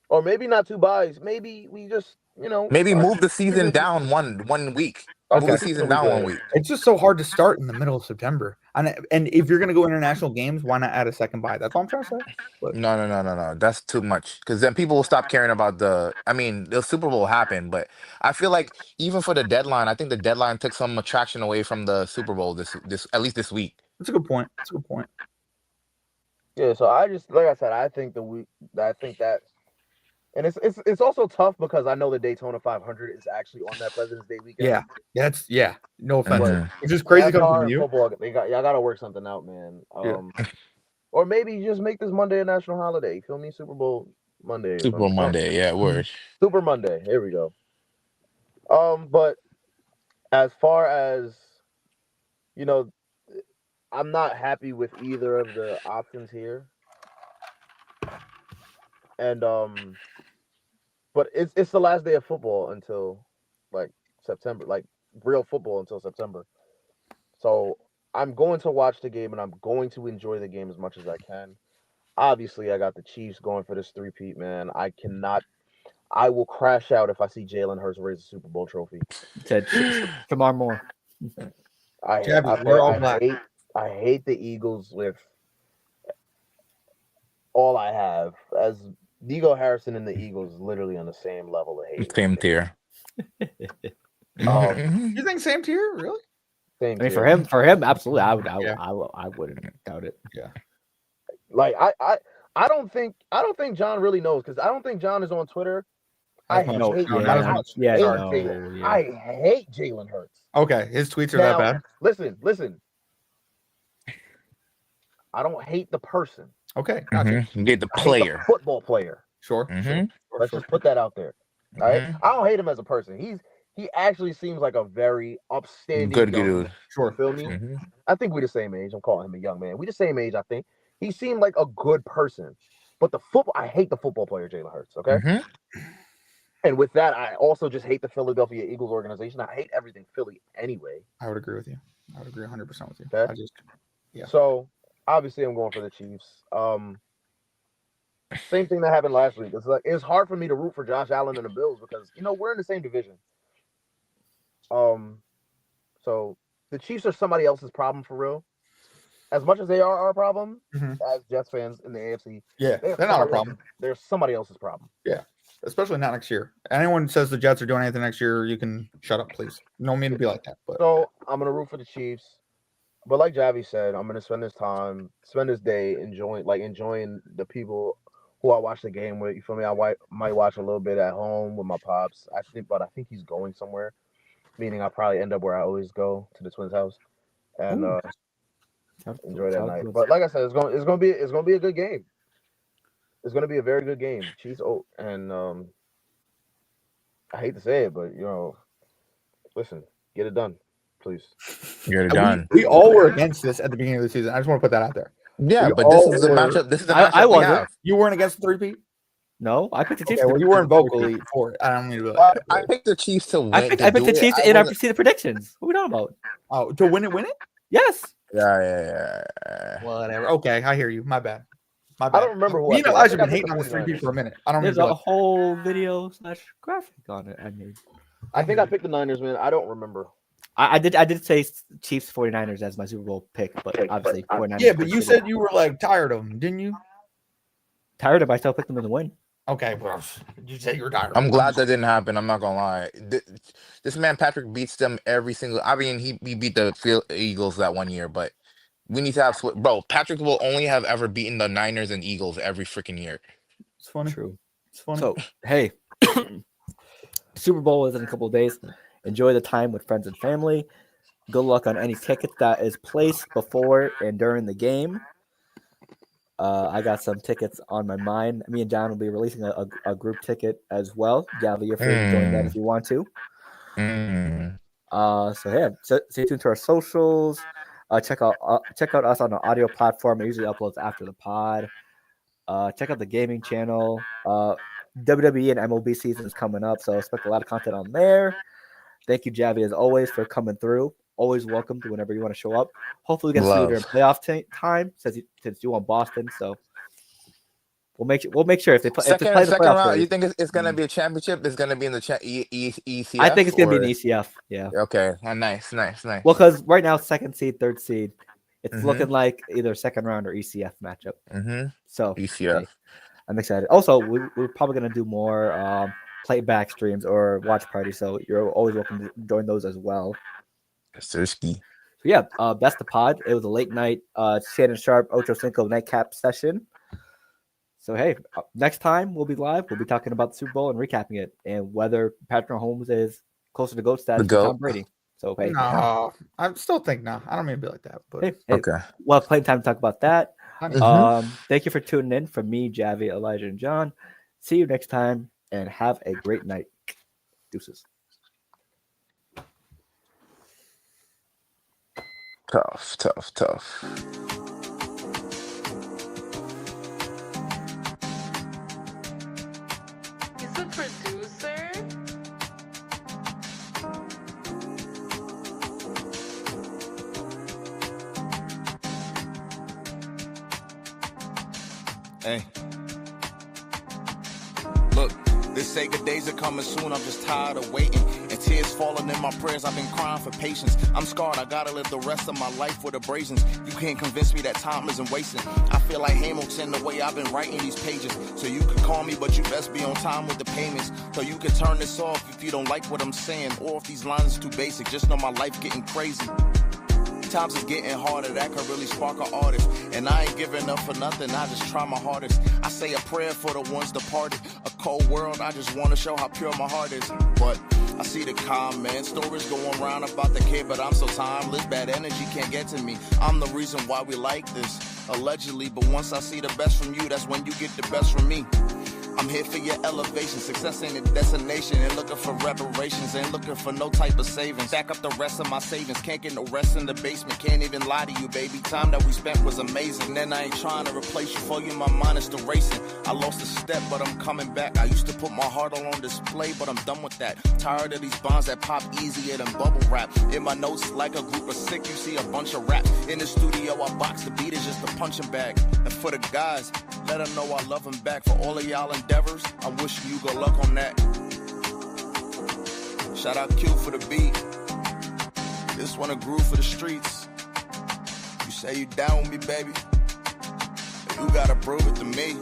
Or maybe not two buys. Maybe we just Maybe move the season down one week. Move Okay. the season down 1 week. It's just so hard to start in the middle of September. And if you're going to go international games, why not add a second buy? That's all I'm trying to say. But No. That's too much. Because then people will stop caring about the Super Bowl happened, but I feel like even for the deadline, I think the deadline took some attraction away from the Super Bowl this at least this week. that's a good point. Yeah, so I just like I said, I think that, and it's also tough because I know the Daytona 500 is actually on that President's Day weekend. Yeah. No offense. Mhm. It's just crazy NASCAR coming from and you. football, y'all gotta work something out, man. Yeah. Or maybe just make this Monday a national holiday. You feel me? Super Bowl Monday. or Super Bowl something. Monday, yeah, word. Super Monday. Here we go. But as far as I'm not happy with either of the options here. And but it's the last day of football until September, real football until September. So I'm going to watch the game and I'm going to enjoy the game as much as I can. Obviously, I got the Chiefs going for this three-peat, man. I will crash out if I see Jalen Hurts raise a Super Bowl trophy. Said Shamar Moore. We're all black. I hate the Eagles with all I have. As Nico Harrison and the Eagles literally on the same level of hate. Same tier. You think same tier? Really? Same I mean, tier. for him, absolutely, I Yeah. wouldn't doubt it. Yeah. Like I don't think John really knows because I don't think John is on Twitter. I hate not as much. I hate Jalen Hurts. Okay, his tweets are Now, that bad. Listen. I don't hate the person. Okay, gotcha. You get the I hate the player. football player. Sure. Let's just put that out there. All right. I don't hate him as a person. He actually seems like a very upstanding Good young dude. man. Sure. Feel me? I think we're the same age. I'm calling him a young man. We the same age, I think. He seemed like a good person. But I hate the football player, Jalen Hurts. Okay. And with that, I also just hate the Philadelphia Eagles organization. I hate everything Philly anyway. I would agree with you. I would agree 100% with you. Okay. So obviously I'm going for the Chiefs. Same thing that happened last week. It's hard for me to root for Josh Allen and the Bills because we're in the same division. So the Chiefs are somebody else's problem for real. As much as they are our problem as Jets fans in the AFC, they're not our problem. They're somebody else's problem. Yeah, especially not next year. Anyone says the Jets are doing anything next year, you can shut up, please. No mean to be like that. But so I'm gonna root for the Chiefs. But like Javi said, I'm gonna spend this day enjoying the people who I watch the game with. You feel me? I might watch a little bit at home with my pops. I think he's going somewhere, meaning I'll probably end up where I always go, to the Twins' house, and enjoy that night. But like I said, it's gonna be a good game. It's gonna be a very good game. Chiefs, and I hate to say it, but listen, get it done, please. Get it done. We all were against this at the beginning of the season. I just want to put that out there. Yeah, but this is the matchup. This is the matchup. I wasn't. You weren't against the 3-peat? No, I picked the Chiefs. Okay, well, you weren't vocally for it. I don't mean to be like that. I picked the Chiefs to win. I picked the Chiefs in our season predictions. What are we talking about? Oh, to win it? Yes. Yeah. Whatever. Okay, I hear you. My bad. I don't remember who. Me and Elijah have been hating on this 3-peat for a minute. I don't. There's a whole video / graphic on it. I think I picked the Niners, man. I don't remember. I did say Chiefs 49ers as my Super Bowl pick, but obviously 49ers. Yeah, but you said you were like tired of them, didn't you? Tired of them, I still picked them in the win. Okay, bro. You said you were tired. I'm glad that didn't happen. I'm not gonna lie. This man Patrick beats them every single. I mean, he beat the Eagles that one year, but we need to have bro. Patrick will only have ever beaten the Niners and Eagles every freaking year. It's funny. True. It's funny. So hey, Super Bowl is in a couple of days. Enjoy the time with friends and family. Good luck on any tickets that is placed before and during the game. I got some tickets on my mind. Me and John will be releasing a group ticket as well. Javi, you're free to join that if you want to. So stay tuned to our socials. Check out us on the audio platform. It usually uploads after the pod. Check out the gaming channel. WWE and MLB season is coming up, so expect a lot of content on there. Thank you, Javi, as always, for coming through. Always welcome to whenever you want to show up. Hopefully, we can see you during playoff time since you want Boston. So we'll make sure if they play second the round. You think it's going to be a championship? It's going to be in the ECF. I think it's going to be an ECF. Yeah. Okay. Nice. Well, because right now, second seed, third seed, it's looking like either second round or ECF matchup. So ECF. Hey, I'm excited. Also, we're probably going to do more playback streams or watch parties, so you're always welcome to join those as well. Sirski. So yeah, that's the pod. It was a late night Shannon Sharp Ocho Cinco nightcap session. So hey, next time we'll be live. We'll be talking about the Super Bowl and recapping it and whether Patrick Mahomes is closer to GOAT status than Tom Brady. So hey, no, I still think no. I don't mean to be like that, but hey, okay. We'll have plenty of time to talk about that. Thank you for tuning in. From me, Javi, Elijah, and John. See you next time. And have a great night. Deuces. Tough. He's a producer. Hey. Look. They say good days are coming soon, I'm just tired of waiting. And tears falling in my prayers, I've been crying for patience. I'm scarred, I gotta live the rest of my life with abrasions. You can't convince me that time isn't wasting. I feel like Hamilton the way I've been writing these pages. So you can call me, but you best be on time with the payments. So you can turn this off if you don't like what I'm saying. Or if these lines are too basic, just know my life getting crazy. times it's getting harder, that could really spark an artist. And I ain't giving up for nothing, I just try my hardest. I say a prayer for the ones departed. A cold world, I just want to show how pure my heart is. But I see the comment stories going around about the kid, but I'm so timeless. Bad energy can't get to me. I'm the reason why we like this, allegedly. But once I see the best from you, that's when you get the best from me. I'm here for your elevation. Success ain't a destination. Ain't looking for reparations. Ain't looking for no type of savings. Back up the rest of my savings. Can't get no rest in the basement. Can't even lie to you, baby. Time that we spent was amazing. And I ain't trying to replace you for you. My mind is still racing. I lost a step, but I'm coming back. I used to put my heart all on display, but I'm done with that. Tired of these bonds that pop easier than bubble wrap. In my notes, like a group of sick, you see a bunch of rap. In the studio, I box the beat is just a punching bag. And for the guys, let them know I love them back. For all of y'all endeavors, I'm wishing you good luck on that. Shout out Q for the beat. This one a groove for the streets. You say you down with me, baby. You gotta prove it to me.